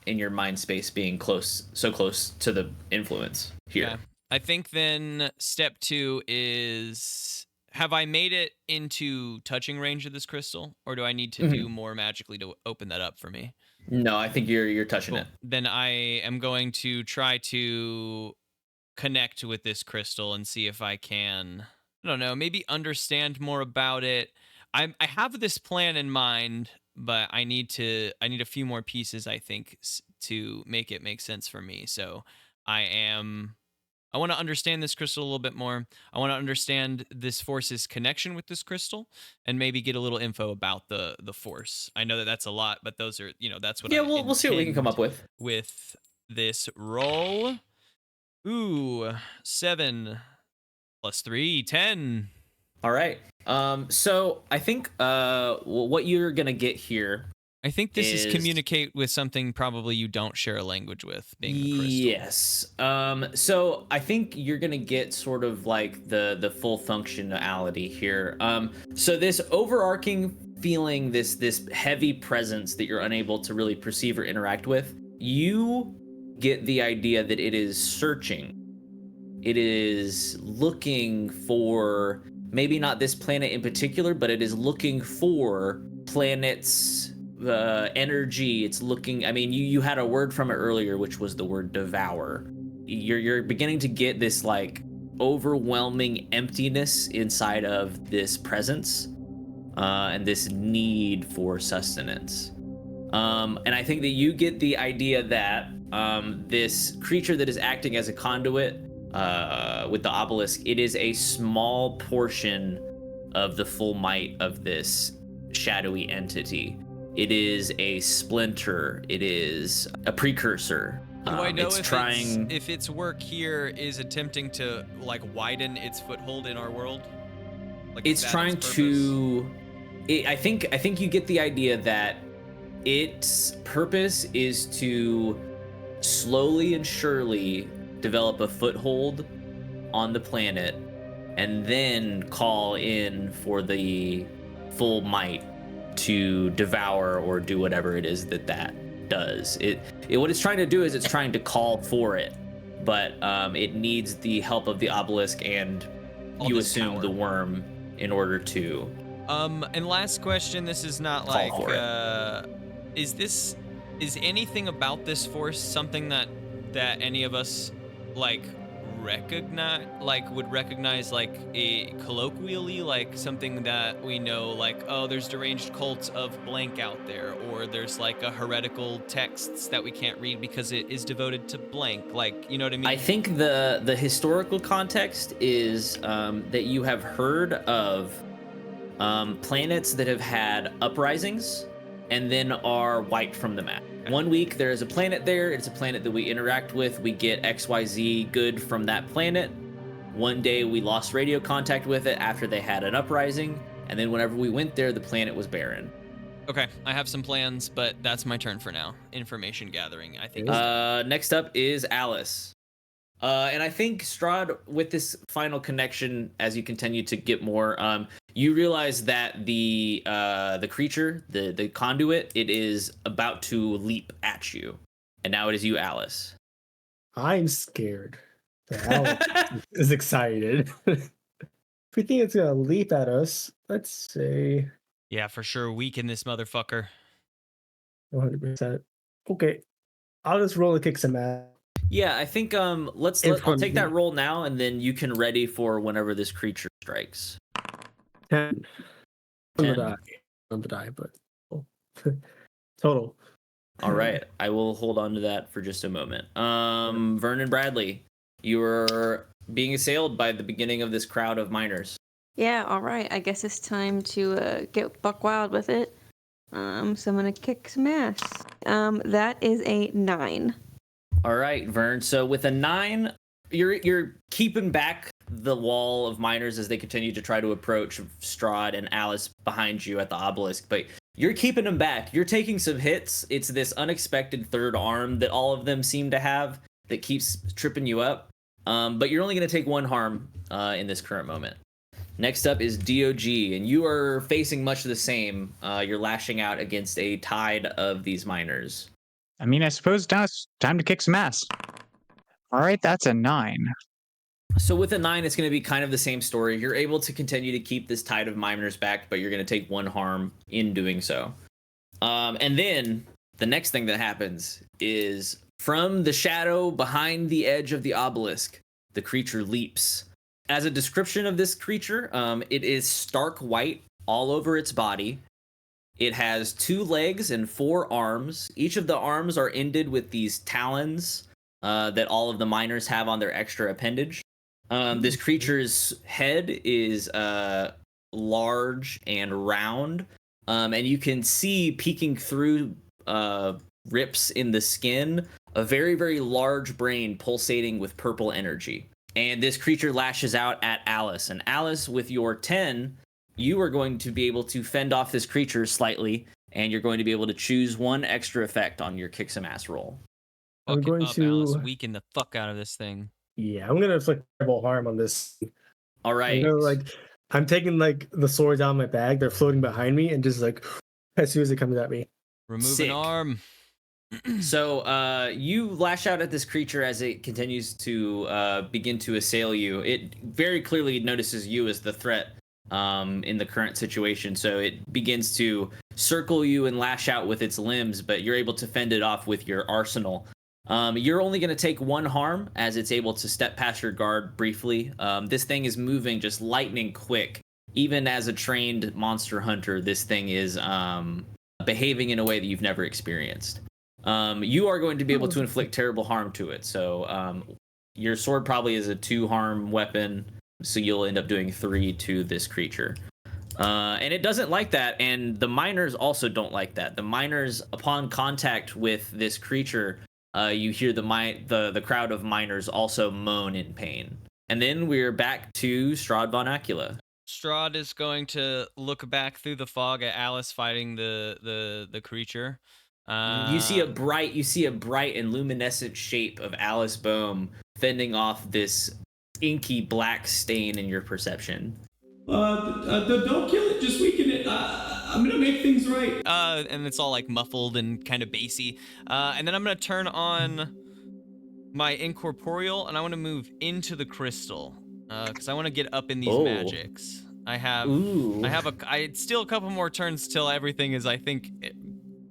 in your mind space, being so close to the influence here. Yeah. I think then step 2 is, have I made it into touching range of this crystal, or do I need to do more magically to open that up for me? No, I think you're touching Cool. it. Then I am going to try to connect with this crystal and see if I can, I don't know, maybe understand more about it. I have this plan in mind, but I need a few more pieces, I think, to make it make sense for me. So I want to understand this crystal a little bit more. I want to understand this force's connection with this crystal, and maybe get a little info about the force. I know that that's a lot, but those are, that's what. Yeah, I we'll see what we can come up with this roll. Ooh, 7 + 3, 10. All right. So I think what you're gonna get here I think this is communicate with something probably you don't share a language with, being the crystal. Yes. So I think you're gonna get sort of like the full functionality here. So this overarching feeling, this heavy presence that you're unable to really perceive or interact with, you get the idea that it is searching. It is looking for maybe not this planet in particular, but it is looking for planets. Energy. It's looking. I mean, you had a word from it earlier, which was the word devour. You're beginning to get this like overwhelming emptiness inside of this presence, and this need for sustenance. And I think that you get the idea that this creature that is acting as a conduit with the obelisk, it is a small portion of the full might of this shadowy entity. It is a splinter. It is a precursor. Do I know if its work here is attempting to like widen its foothold in our world? Like, it's trying to. I think you get the idea that its purpose is to slowly and surely develop a foothold on the planet, and then call in for the full might to devour or do whatever it is that does. What it's trying to do is it's trying to call for it, but it needs the help of the obelisk and you assume power. The worm in order to. And last question. This is not like. Is anything about this force something that any of us like would recognize like a colloquially, like something that we know, like, oh, there's deranged cults of blank out there, or there's like a heretical texts that we can't read because it is devoted to blank, like, you know what I mean? I think the historical context is that you have heard of planets that have had uprisings and then are wiped from the map. One week there is a planet there, it's a planet that we interact with, we get XYZ good from that planet. One day we lost radio contact with it after they had an uprising, and then whenever we went there, the planet was barren. Okay, I have some plans, but that's my turn for now. Information gathering, I think. Next up is Alice. And I think Strahd, with this final connection, as you continue to get more, you realize that the creature, the conduit, it is about to leap at you, and now it is you, Alice. I'm scared. Alice is excited. If we think it's gonna leap at us, let's say. Yeah, for sure. Weaken this motherfucker. 100%. Okay, I'll just roll and kick some ass. Yeah, I think I'll take that roll now, and then you can ready for whenever this creature strikes. 10. On the die, but total. All right, I will hold on to that for just a moment. Vernon Bradley, you are being assailed by the beginning of this crowd of miners. Yeah, all right. I guess it's time to get buck wild with it. So I'm gonna kick some ass. That is a 9. All right, Vern. So with a 9, you're keeping back the wall of miners as they continue to try to approach Strahd and Alice behind you at the obelisk, but you're keeping them back. You're taking some hits. It's this unexpected third arm that all of them seem to have that keeps tripping you up. But you're only going to take 1 harm in this current moment. Next up is D.O.G, and you are facing much the same. You're lashing out against a tide of these miners. I mean, I suppose now it's time to kick some ass. All right, that's a 9. So with a 9, it's going to be kind of the same story. You're able to continue to keep this tide of miners back, but you're going to take 1 harm in doing so. And then the next thing that happens is from the shadow behind the edge of the obelisk, the creature leaps. As a description of this creature, it is stark white all over its body. It has 2 legs and 4 arms. Each of the arms are ended with these talons that all of the miners have on their extra appendage. This creature's head is large and round, and you can see peeking through rips in the skin a very, very large brain pulsating with purple energy. And this creature lashes out at Alice. And Alice, with your 10, you are going to be able to fend off this creature slightly. and you're going to be able to choose one extra effect on your kick some ass roll. I'm Fuck it going up, to Alice. Weaken the fuck out of this thing. Yeah, I'm gonna inflict terrible harm on this. All right. I'm taking like the swords out of my bag. They're floating behind me, and just like as soon as it comes at me, Remove Sick. an arm. So you lash out at this creature as it continues to begin to assail you. It very clearly notices you as the threat in the current situation, so it begins to circle you and lash out with its limbs, but you're able to fend it off with your arsenal. You're only going to take one harm as it's able to step past your guard briefly. This thing is moving just lightning quick. Even as a trained monster hunter, this thing is behaving in a way that you've never experienced. You are going to be able to inflict terrible harm to it. So your sword probably is a 2 harm weapon, so you'll end up doing 3 to this creature. And it doesn't like that, and the miners also don't like that. The miners, upon contact with this creature, you hear the crowd of miners also moan in pain. And then we're back to Strahd von Acula. Strahd is going to look back through the fog at Alice fighting the creature. You see a bright and luminescent shape of Alice Bohomme fending off this inky black stain in your perception. Don't kill it, just weaken it. I'm gonna make things right. And it's all like muffled and kind of bassy. And then I'm gonna turn on my incorporeal, and I want to move into the crystal, because I want to get up in these magics. I still a couple more turns till everything is, I think,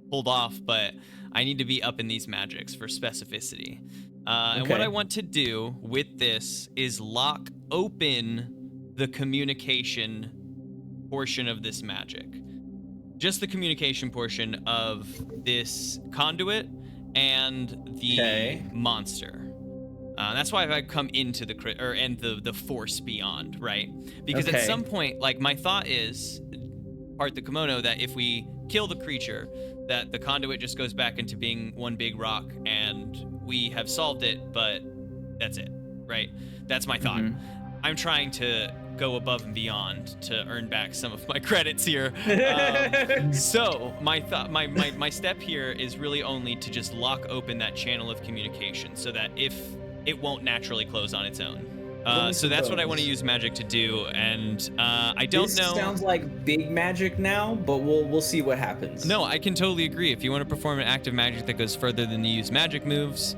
pulled off, but I need to be up in these magics for specificity. And what I want to do with this is lock open the communication portion of this magic. Just the communication portion of this conduit and the monster. That's why I come into the force beyond, right? Because at some point, like, my thought is, part the kimono, that if we kill the creature, that the conduit just goes back into being one big rock and we have solved it, but that's it, right? That's my thought. I'm trying to go above and beyond to earn back some of my credits here. So my step here is really only to just lock open that channel of communication so that if it won't naturally close on its own. So that's what I want to use magic to do, and I don't know. This sounds like big magic now, but we'll see what happens. No, I can totally agree. If you want to perform an active magic that goes further than the use magic moves,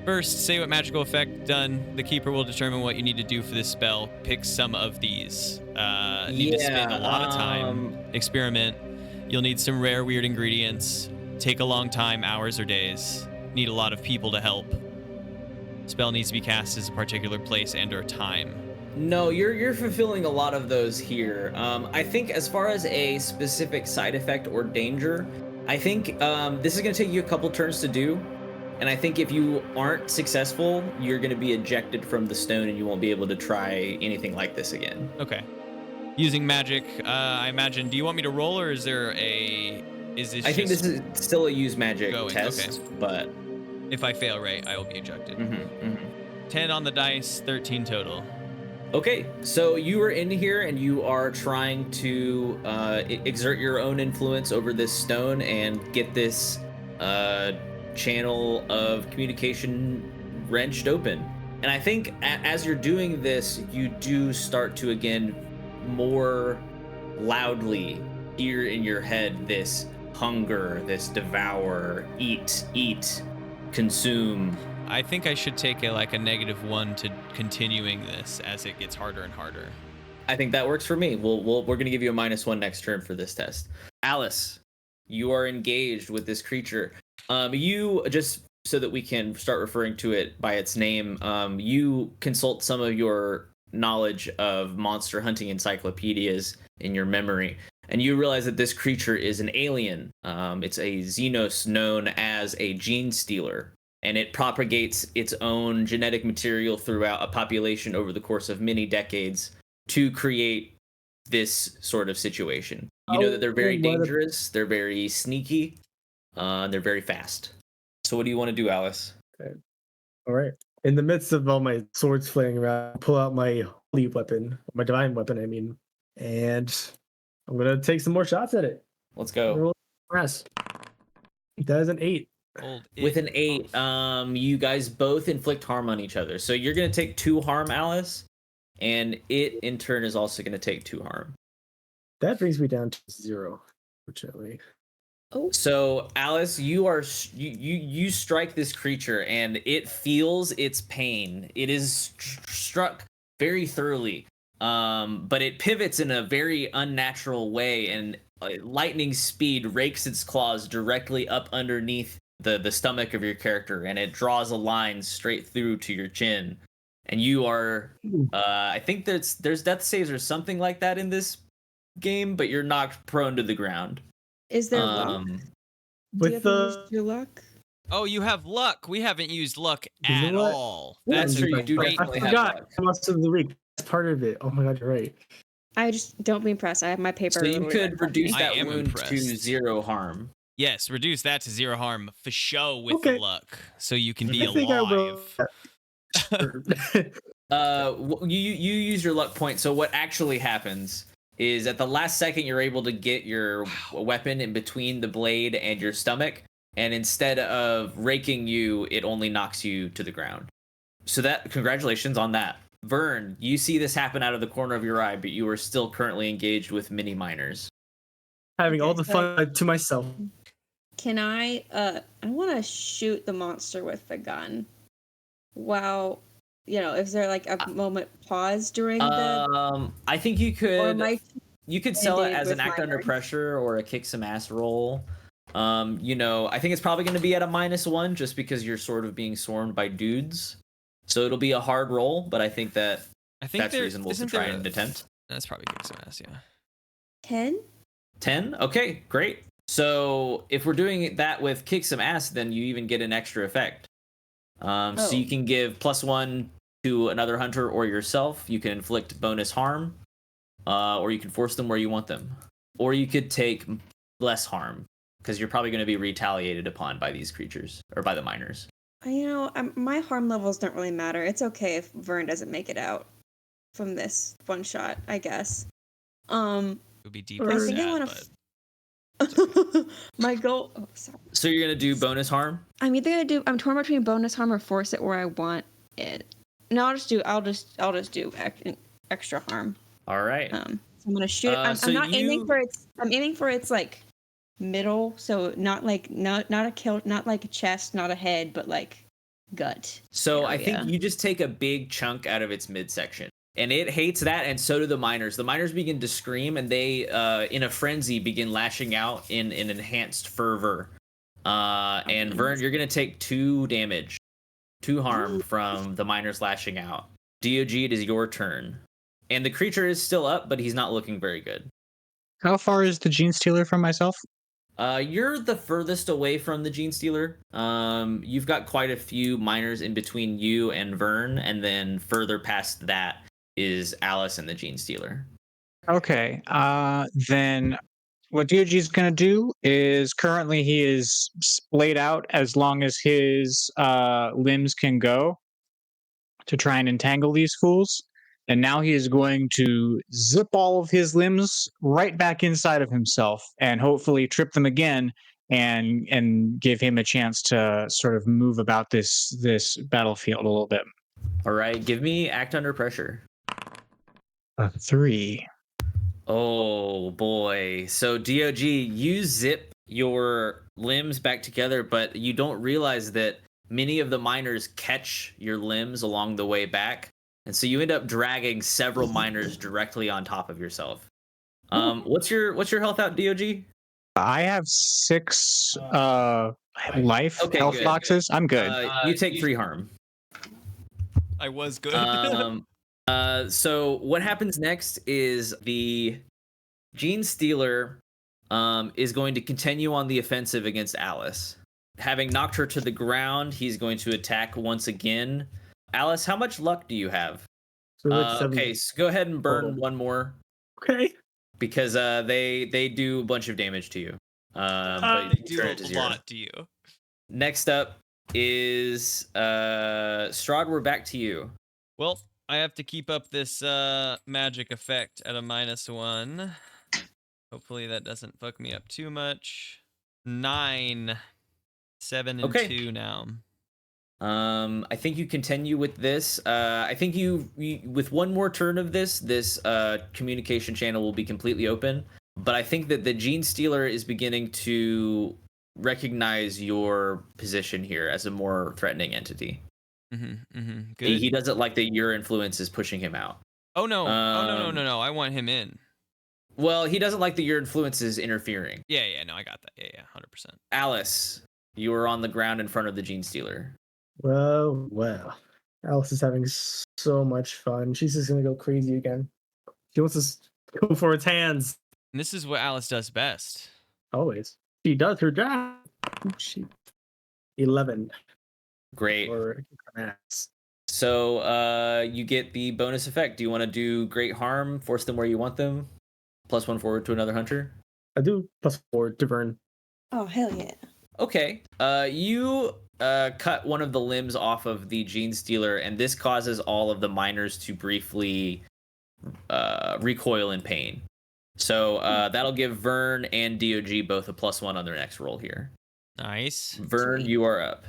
first say what magical effect done. The keeper will determine what you need to do for this spell. Pick some of these. Need to spend a lot of time. Experiment. You'll need some rare, weird ingredients. Take a long time, hours or days. Need a lot of people to help. Spell needs to be cast as a particular place and or time. No, you're fulfilling a lot of those here. I think as far as a specific side effect or danger, I think this is going to take you a couple turns to do. And I think if you aren't successful, you're going to be ejected from the stone and you won't be able to try anything like this again. Okay. Using magic, I imagine, do you want me to roll, or is there a... I think this is still a use magic test, okay. But... if I fail right, I will be ejected. 10 on the dice, 13 total. Okay, so you are in here and you are trying to exert your own influence over this stone and get this channel of communication wrenched open. And I think as you're doing this, you do start to again more loudly hear in your head this hunger, this devour, eat, consume. I think I should take a -1 to continuing this as it gets harder and harder. I think that works for me. We're going to give you a -1 next turn for this test. Alice, you are engaged with this creature. You, just so that we can start referring to it by its name, you consult some of your knowledge of monster hunting encyclopedias in your memory, and you realize that this creature is an alien. It's a Xenos known as a gene stealer, and it propagates its own genetic material throughout a population over the course of many decades to create this sort of situation. You know that they're very dangerous, they're very sneaky, they're very fast. So what do you want to do, Alice? Okay. All right. In the midst of all my swords flaying around, pull out my holy weapon, my divine weapon, I mean, and I'm going to take some more shots at it. Let's go. Press. That is an 8. Old With an it. 8, you guys both inflict harm on each other. So you're gonna take 2 harm, Alice, and it in turn is also gonna take 2 harm. That brings me down to 0, fortunately. Oh, So Alice, you strike this creature and it feels its pain. It is struck very thoroughly, but it pivots in a very unnatural way, and lightning speed rakes its claws directly up underneath the stomach of your character, and it draws a line straight through to your chin. And you are, I think there's death saves or something like that in this game, but you're knocked prone to the ground. is there luck? Do you With ever use your luck? Oh, you have luck. We haven't used luck You know at what? all. Yeah, That's true, you do great. definitely I have forgot. luck. Monster of the week. That's part of it. Oh my god, you're right. I just don't be impressed. I have my paper. So you literally could right in front of reduce me. I that am wound to impressed. 0 harm. Yes, reduce that to 0 harm for show with Okay. the luck, so you can be I think I will. alive. You use your luck point. So what actually happens is at the last second you're able to get your weapon in between the blade and your stomach, and instead of raking you, it only knocks you to the ground. So that, congratulations on that. Vern, you see this happen out of the corner of your eye, but you are still currently engaged with mini miners. Having all Okay, the so- fun to myself. Can I want to shoot the monster with the gun. Wow. Is there like a moment pause during the, I think you or could am I sell it ended as an with act under miners? pressure or a kick some ass roll. I think it's probably going to be at a -1 just because you're sort of being swarmed by dudes. So it'll be a hard roll, but I think I think that's reasonable to try and attempt. That's probably kick some ass, yeah. 10? 10? Okay, great. So if we're doing that with kick some ass, then you even get an extra effect. So you can give +1 to another hunter or yourself. You can inflict bonus harm, or you can force them where you want them. Or you could take less harm, because you're probably going to be retaliated upon by these creatures, or by the miners. My harm levels don't really matter. It's okay if Vern doesn't make it out from this one shot, I guess. It would be deeply I Or- think I sad, want but to. My goal. Oh, sorry. So you're going to do bonus harm? I'm either gonna do. I'm torn between bonus harm or force it where I want it. No, I'll just do extra harm. All right. So I'm gonna shoot it. I'm so not aiming you- for its. I'm aiming for its like middle, so not a kill, not like a chest, not a head, but like gut. So I think area. you just take a big chunk out of its midsection. And it hates that, and so do the miners. The miners begin to scream, and they, in a frenzy, begin lashing out in enhanced fervor. And Vern, you're going to take 2 damage, 2 harm from the miners lashing out. D.O.G, it is your turn. And the creature is still up, but he's not looking very good. How far is the Gene Stealer from myself? You're the furthest away from the Gene Stealer. You've got quite a few miners in between you and Vern, and then further past that is Alice and the Gene Stealer. Okay. Then what D.O.G is going to do is currently he is splayed out as long as his limbs can go to try and entangle these fools. And now he is going to zip all of his limbs right back inside of himself and hopefully trip them again and give him a chance to sort of move about this battlefield a little bit. All right, give me act under pressure. 3. Oh boy. So DOG, you zip your limbs back together, but you don't realize that many of the miners catch your limbs along the way back. And so you end up dragging several miners directly on top of yourself. What's your health out, DOG? I have 6 life Okay, health good. boxes. I'm good. You take 3 harm. I was good. So what happens next is the Gene Stealer is going to continue on the offensive against Alice. Having knocked her to the ground, he's going to attack once again. Alice, how much luck do you have? So that's 7. Okay, so go ahead and burn total. one more Okay. because they do a bunch of damage to you. But They you do turn a it to 0. lot to you. Next up is Strahd. We're back to you. Well, I have to keep up this magic effect at a -1. Hopefully that doesn't fuck me up too much. 9, 7, and Okay. 2 now. I think you continue with this. I think you with one more turn of this communication channel will be completely open. But I think that the Gene Stealer is beginning to recognize your position here as a more threatening entity. Good. He doesn't like that your influence is pushing him out. Oh no! No! I want him in. Well, he doesn't like that your influence is interfering. Yeah. No, I got that. Yeah, 100%. Alice, you are on the ground in front of the Gene Stealer. Well. Alice is having so much fun. She's just gonna go crazy again. She wants to go for its hands. And this is what Alice does best. Always. She does her job. She 11. Great. Or max. So you get the bonus effect. Do you want to do Great Harm, force them where you want them? +1 forward to another hunter? I do +4 to Vern. Oh, hell yeah. Okay. You cut one of the limbs off of the Gene Stealer, and this causes all of the miners to briefly recoil in pain. So that'll give Vern and D.O.G both a +1 on their next roll here. Nice. Vern, you are up.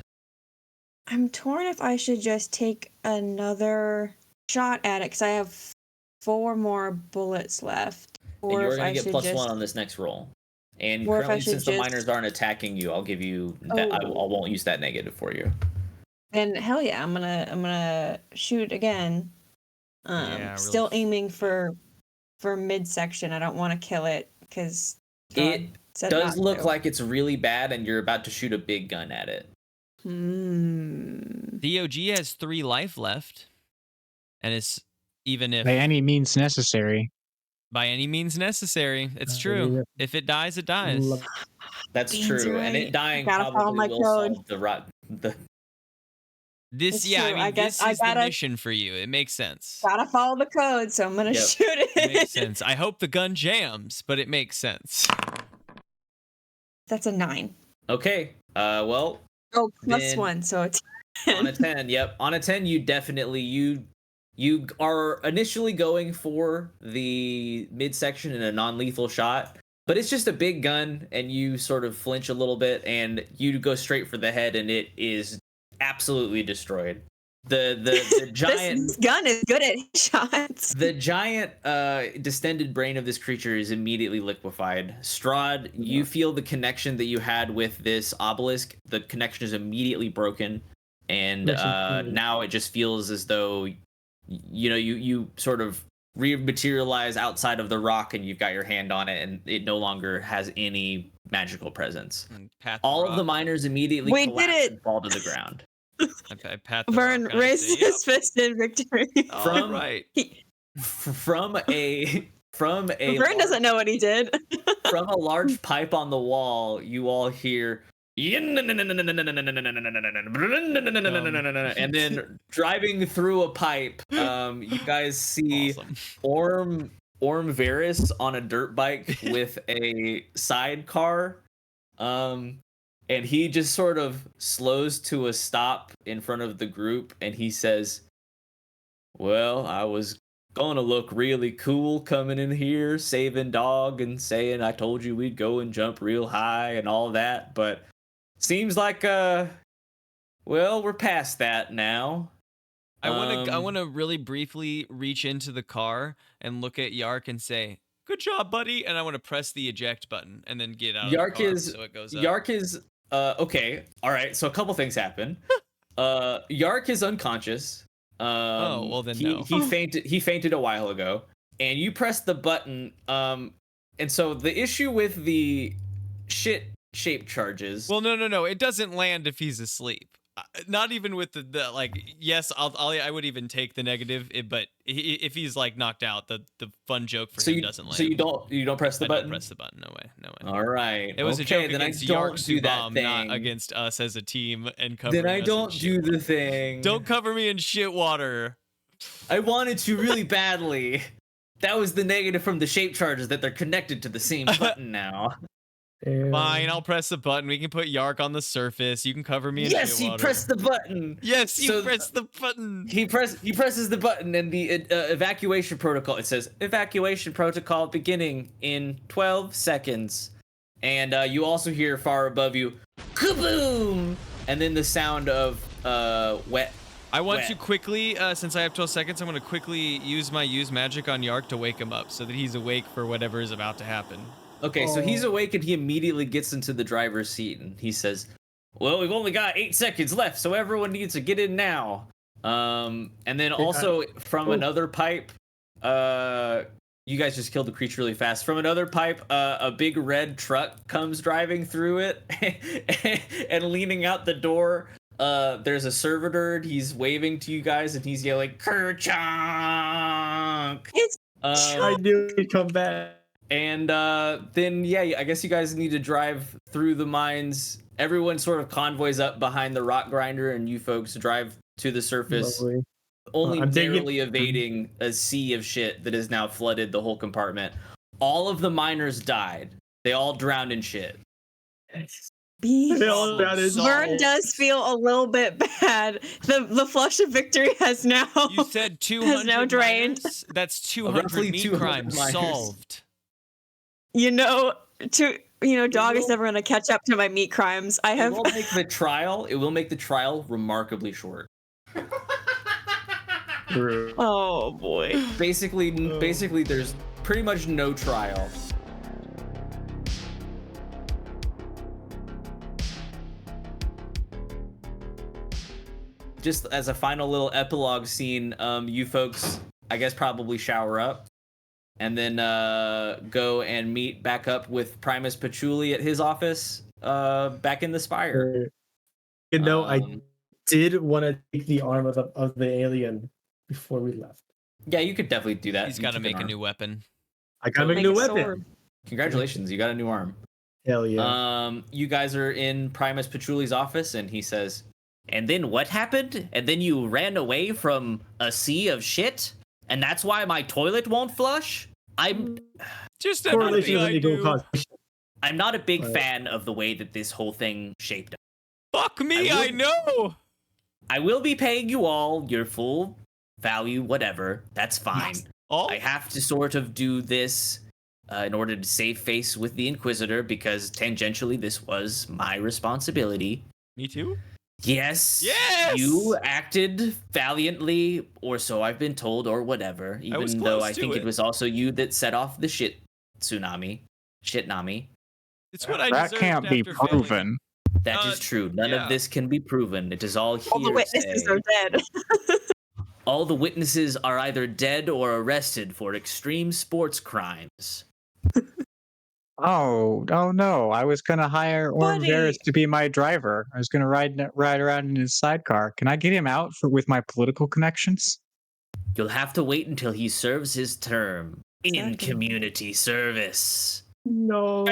I'm torn if I should just take another shot at it because I have 4 more bullets left. And Or you're if going I to get should +1 on this next roll. And Or if I currently, should since the just- miners aren't attacking you, I'll give you that. I won't use that negative for you. Then hell yeah, I'm gonna shoot again. Yeah, really. Still aiming for midsection. I don't want to kill it because It does look like it's really bad, and you're about to shoot a big gun at it. D.O.G has 3 life left, and it's even if By any means necessary. by any means necessary. It's true. If it dies, it dies. That's Beans true, are and right. it dying Gotta follow probably my will code. solve the. This, It's yeah, true. I mean, I guess this I is gotta- the mission for you. It makes sense. Gotta follow the code, so I'm gonna Yep. shoot it. It makes sense. I hope the gun jams, but it makes sense. That's a 9. Okay. Well, Oh, plus Then- 1, so it's on a 10, yep. On a 10, you definitely you are initially going for the midsection in a non-lethal shot, but it's just a big gun, and you sort of flinch a little bit, and you go straight for the head, and it is absolutely destroyed. The giant this gun is good at shots. the giant distended brain of this creature is immediately liquefied. Strahd, you feel the connection that you had with this obelisk. The connection is immediately broken, and now it just feels as though you sort of rematerialize outside of the rock, and you've got your hand on it, and it no longer has any magical presence. And pat All rock. of the miners immediately We did collapse it! and fall to the ground. I pat the Vern rock and I raised say, his fist in victory. All From- right. From a Vern doesn't know what he did. from a large pipe on the wall, you all hear and then driving through a pipe, you guys see Awesome. Orm Varys on a dirt bike with a sidecar, and he just sort of slows to a stop in front of the group, and he says, "Well, I was gonna look really cool coming in here, saving dog and saying I told you we'd go and jump real high and all that, but seems like well, we're past that now." I want to really briefly reach into the car and look at Yark and say, "Good job, buddy," and I want to press the eject button and then get out of Yark the car is so it goes up. Yark is okay. All right, so a couple things happen. Yark is unconscious. Oh, well then he, no. He fainted a while ago, and you press the button. And so the issue with the shit-shaped charges. Well, no. It doesn't land if he's asleep. Not even with the like. Yes, I would even take the negative, but if he's like knocked out, the fun joke for him doesn't land. So you don't press the I button. don't press the button. No way. All right. It was okay, a joke then against I don't Yark do that Subam, thing. not against us as a team and covering Then I us in don't do shit the water. thing. Don't cover me in shit water. I wanted to really badly. That was the negative from the shape charges, that they're connected to the same button now. Fine, I'll press the button. We can put Yark on the surface. You can cover me in Yes, shit he water. pressed the button. Yes, you So- pressed the button. He presses the button, and the evacuation protocol. It says evacuation protocol beginning in 12 seconds. And you also hear far above you, kaboom! And then the sound of wet. I want wet. to quickly, since I have 12 seconds, I'm going to quickly use magic on Yark to wake him up so that he's awake for whatever is about to happen. Okay, so he's awake and he immediately gets into the driver's seat and he says, well, we've only got 8 seconds left, so everyone needs to get in now. And then also from another pipe, you guys just killed the creature really fast. From another pipe, a big red truck comes driving through it and leaning out the door. There's a servitor. He's waving to you guys and he's yelling, Kerchunk! It's I knew he'd come back. And then, yeah, I guess you guys need to drive through the mines. Everyone sort of convoys up behind the rock grinder, and you folks drive to the surface, Lovely. only I'm digging- barely evading a sea of shit that has now flooded the whole compartment. All of the miners died. They all drowned in shit. They all drowned in Vern salt. does feel a little bit bad. The flush of victory has now You said 200 now drained. miners? That's 200 Roughly meat 200 crimes miners. solved. Dog is never gonna catch up to my meat crimes. I It have will make the trial. It will make the trial remarkably short. oh boy. Basically, there's pretty much no trial. Just as a final little epilogue scene, you folks, I guess, probably shower up, and then go and meet back up with Primus Patchouli at his office, back in the Spire. I did want to take the arm of the alien before we left. Yeah, you could definitely do that. He's You got to keep make an a arm. new weapon. I gotta make a new weapon. sword. Congratulations, you got a new arm. Hell yeah. You guys are in Primus Patchouli's office, and he says, and then what happened? And then you ran away from a sea of shit? And that's why my toilet won't flush? I'm Just Correlation everything is I equal do. causation. not a big Right. fan of the way that this whole thing shaped up. Fuck me, I would- know. I will be paying you all your full value, whatever. That's fine. All I have to sort of do this in order to save face with the Inquisitor, because tangentially this was my responsibility. me too. Yes. Yes! You acted valiantly, or so I've been told, or whatever. I was Even though close I to think it. it was also you that set off the shit tsunami. Shitnami. It's what I That deserved can't be after failing. proven. That is true. None yeah. of this can be proven. It is all All the witnesses hearsay. are dead. All the witnesses are either dead or arrested for extreme sports crimes. Oh no! I was gonna hire Orm Buddy. Varys to be my driver. I was gonna ride around in his sidecar. Can I get him out with my political connections? You'll have to wait until he serves his term in Exactly. community service. No.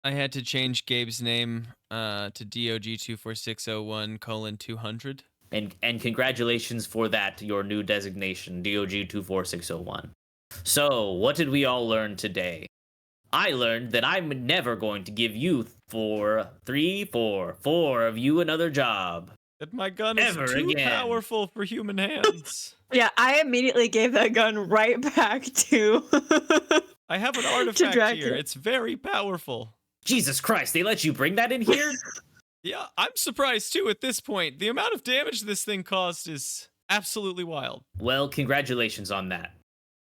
I had to change Gabe's name to D.O.G 24601:200. And congratulations for that, your new designation, DOG 24601. So, what did we all learn today? I learned that I'm never going to give you four of you another job. That my gun is Ever too again. powerful for human hands. Yeah, I immediately gave that gun right back to I have an artifact Dracula. here. It's very powerful. Jesus Christ, they let you bring that in here? Yeah, I'm surprised too at this point. The amount of damage this thing caused is absolutely wild. Well, congratulations on that.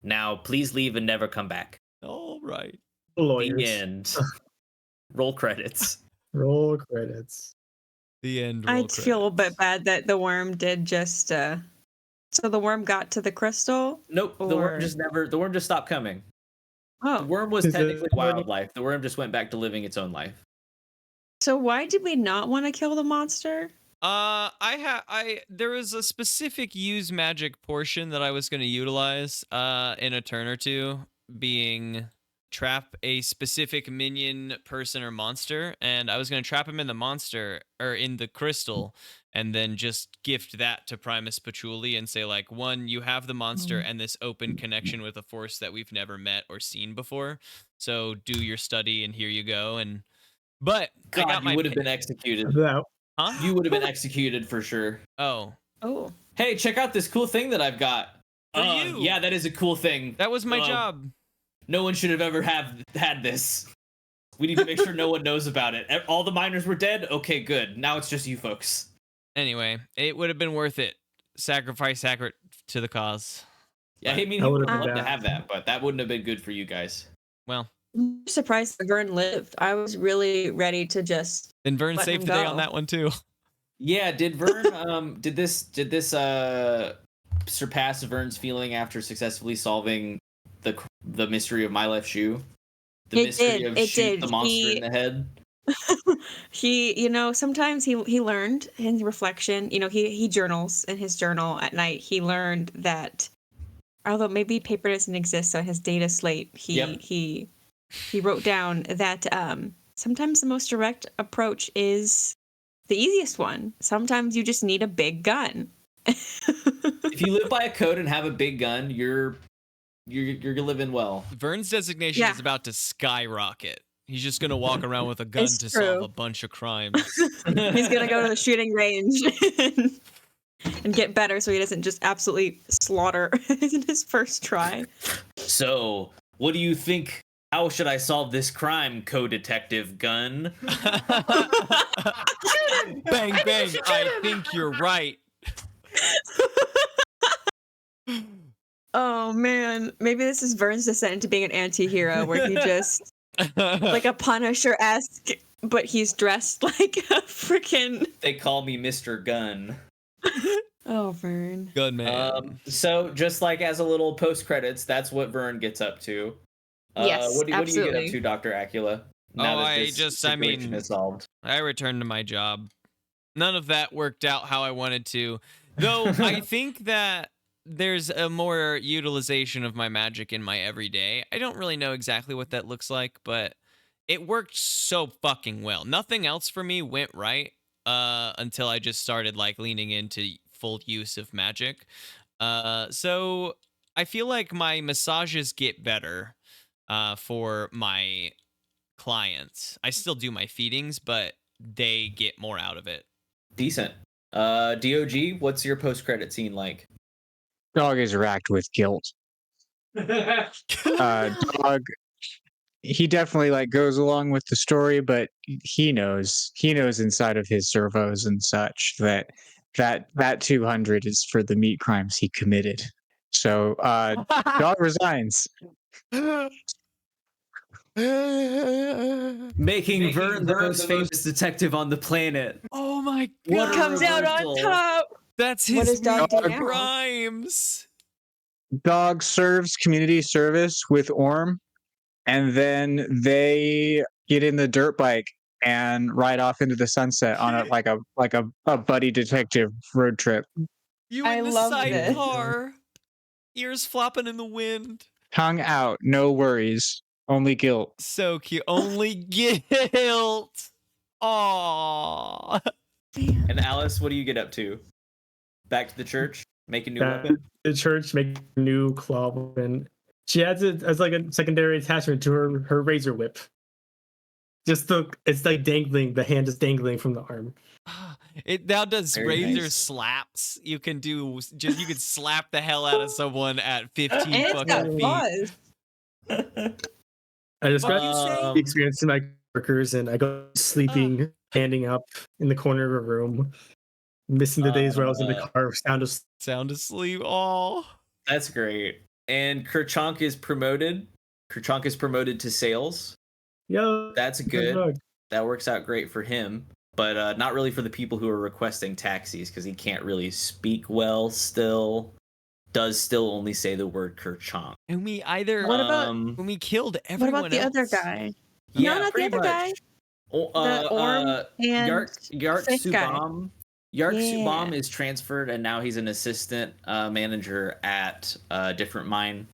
Now, please leave and never come back. All right. Lawyers. The end. Roll credits. Roll credits. The end. I roll feel a little bit credits. bad that the worm did just so the worm got to the crystal. Nope, the Or- worm just stopped coming. The Oh, worm was Is it technically already- wildlife. The worm just went back to living its own life. so why did we not want to kill the monster? There was a specific use magic portion that I was going to utilize in a turn or two, being trap a specific minion, person, or monster, and I was going to trap him in the monster or in the crystal, and then just gift that to Primus Patchouli and say like, one, you have the monster and this open connection with a force that we've never met or seen before, so do your study and here you go. But I God, got my you would have been executed. That, huh? You would have been executed for sure. Oh, Oh, Hey, check out this cool thing that I've got. For you. Yeah, that is a cool thing. that was my Um, job. No one should have ever had this. We need to make sure no one knows about it. All the miners were dead? Okay, good. Now it's just you folks. Anyway, it would have been worth it. Sacrifice to the cause. Yeah, I mean, I he would've would have been loved to down. have that, but that wouldn't have been good for you guys. Well, I'm surprised that Vern lived. I was really ready to just then Vern let saved him the day go. on that one too. Yeah, did Vern did this surpass Vern's feeling after successfully solving the mystery of my left shoe? The It mystery did, of it shoot did. the monster He- in the head. He, sometimes he learned in reflection, he journals in his journal at night. He learned that although maybe paper doesn't exist on his data slate, he wrote down that sometimes the most direct approach is the easiest one. Sometimes you just need a big gun. If you live by a code and have a big gun, you're living well. Vern's designation is about to skyrocket. He's just gonna walk around with a gun It's to true. solve a bunch of crimes. He's gonna go to the shooting range and get better so he doesn't just absolutely slaughter in his first try. So, what do you think? How should I solve this crime, co-detective gun? Bang bang! I think you're right. Oh man, maybe this is Vern's descent into being an anti-hero where he just like a Punisher-esque, but he's dressed like a freaking. They call me Mr. Gun. Oh, Vern. Good man. So just like as a little post credits, that's what Vern gets up to. Yes, what do you get absolutely. up to, Dr. Acula? Is solved. I returned to my job. None of that worked out how I wanted to. Though I think that there's a more utilization of my magic in my everyday. I don't really know exactly what that looks like, but it worked so fucking well. Nothing else for me went right until I just started like leaning into full use of magic. So I feel like my massages get better for my clients. I still do my feedings, but they get more out of it. Decent. D.O.G, what's your post-credit scene like? Dog is racked with guilt. Dog, he definitely like goes along with the story, but he knows inside of his servos and such that 200 is for the meat crimes he committed. So Dog resigns. Making Vern the most famous detective on the planet. Oh my What god. a Comes out on reversal. top. That's What his does Dog do meat now? crimes. Dog serves community service with Orm, and then they get in the dirt bike and ride off into the sunset on a buddy detective road trip. You I in the love this. sidecar. Ears flopping in the wind. Tongue out, no worries, only guilt. So cute. Only guilt. Aww. And Alice, what do you get up to? Back to the church? Make a new weapon? The church make a new claw weapon. She adds it as like a secondary attachment to her razor whip. It's like dangling. The hand is dangling from the arm. It now does Very razor nice. slaps. You can slap the hell out of someone at 15 And it's got fucking feet. claws. I describe Um, the experience to my workers, and I go sleeping, standing up in the corner of a room, missing the days where I was in the car, Sound asleep. Oh. That's great. And Kerchonk is promoted. Kerchonk is promoted to sales. Yo, That's good luck. good. That works out great for him. But not really for the people who are requesting taxis, because he can't really speak well still. Does still only say the word Kerchonk. And we either What about- when we killed What everyone about the else. other guy? Yeah, no, not the pretty other much. guy. The Orm and Yark fifth guy. Subam. Yark Yeah. Subam is transferred, and now he's an assistant manager at a different mine.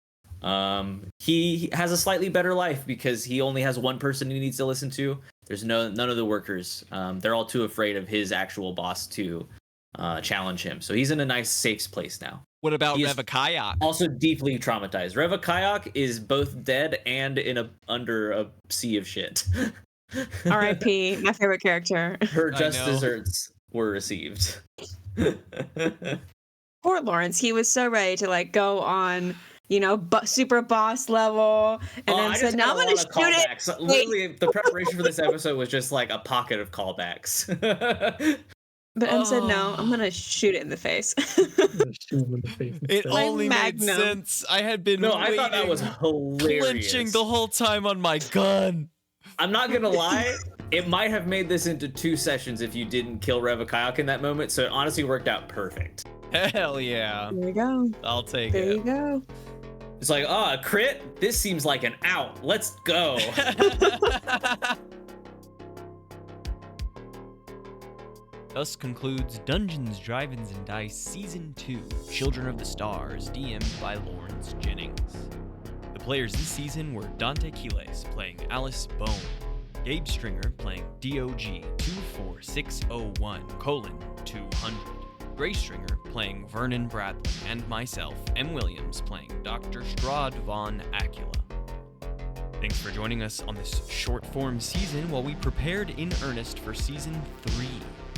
He has a slightly better life because he only has one person he needs to listen to. There's none of the workers. They're all too afraid of his actual boss to challenge him. So he's in a nice, safe place now. What about He is- Revakayak? Also deeply traumatized. Reva Kayak is both dead and under a sea of shit. R.I.P. My favorite character. Her I just know. desserts were received. Poor Lawrence. He was so ready to like go on super boss level, and then I said, just "Now got I'm a gonna lot of shoot it." callbacks. Literally, the preparation for this episode was just like a pocket of callbacks. But said, "No, I'm Oh. gonna shoot it in the face." Shoot him in the face It instead. My only made magnum. sense. I had been No, waiting, I thought that was hilarious. clenching the whole time on my gun. I'm not gonna lie, it might have made this into 2 sessions if you didn't kill Revakayak in that moment, so it honestly worked out perfect. Hell yeah. There you go. I'll take There it. you go. It's like, a crit? This seems like an out. Let's go. Thus concludes Dungeons, Drive-Ins, and Dice Season 2, Children of the Stars, DM'd by Lawrence Jennings. The players this season were Dante Quiles, playing Alice Bohomme, Gabe Stringer, playing D.O.G. 24601:200, Gray Stringer, playing Vernon Bradley, and myself, M. Williams, playing Dr. Strahd von Acula. Thanks for joining us on this short-form season while we prepared in earnest for Season 3.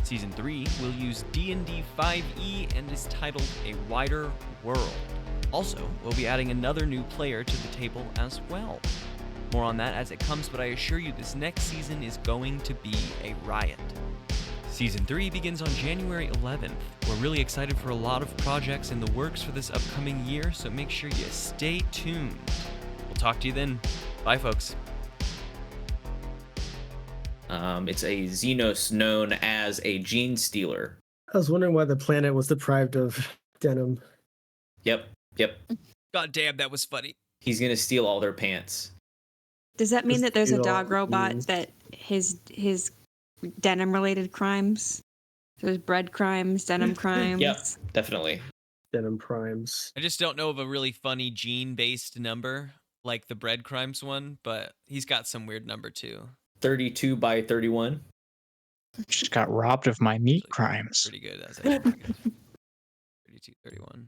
Season 3 will use D&D 5e and is titled A Wider World. Also, we'll be adding another new player to the table as well. More on that as it comes, but I assure you this next season is going to be a riot. Season 3 begins on January 11th. We're really excited for a lot of projects in the works for this upcoming year, so make sure you stay tuned. We'll talk to you then. Bye, folks. It's a Xenos known as a gene stealer. I was wondering why the planet was deprived of denim. Yep. God damn, that was funny. He's gonna steal all their pants. Does that mean that there's a Just dog do all robot these. that his denim related crimes? There's bread crimes, denim crimes. Yep, definitely. Denim primes. I just don't know of a really funny gene-based number like the bread crimes one, but he's got some weird number too. 32 by 31. Just got robbed of my meat crimes. Pretty good. That's actually pretty good. 32, 31.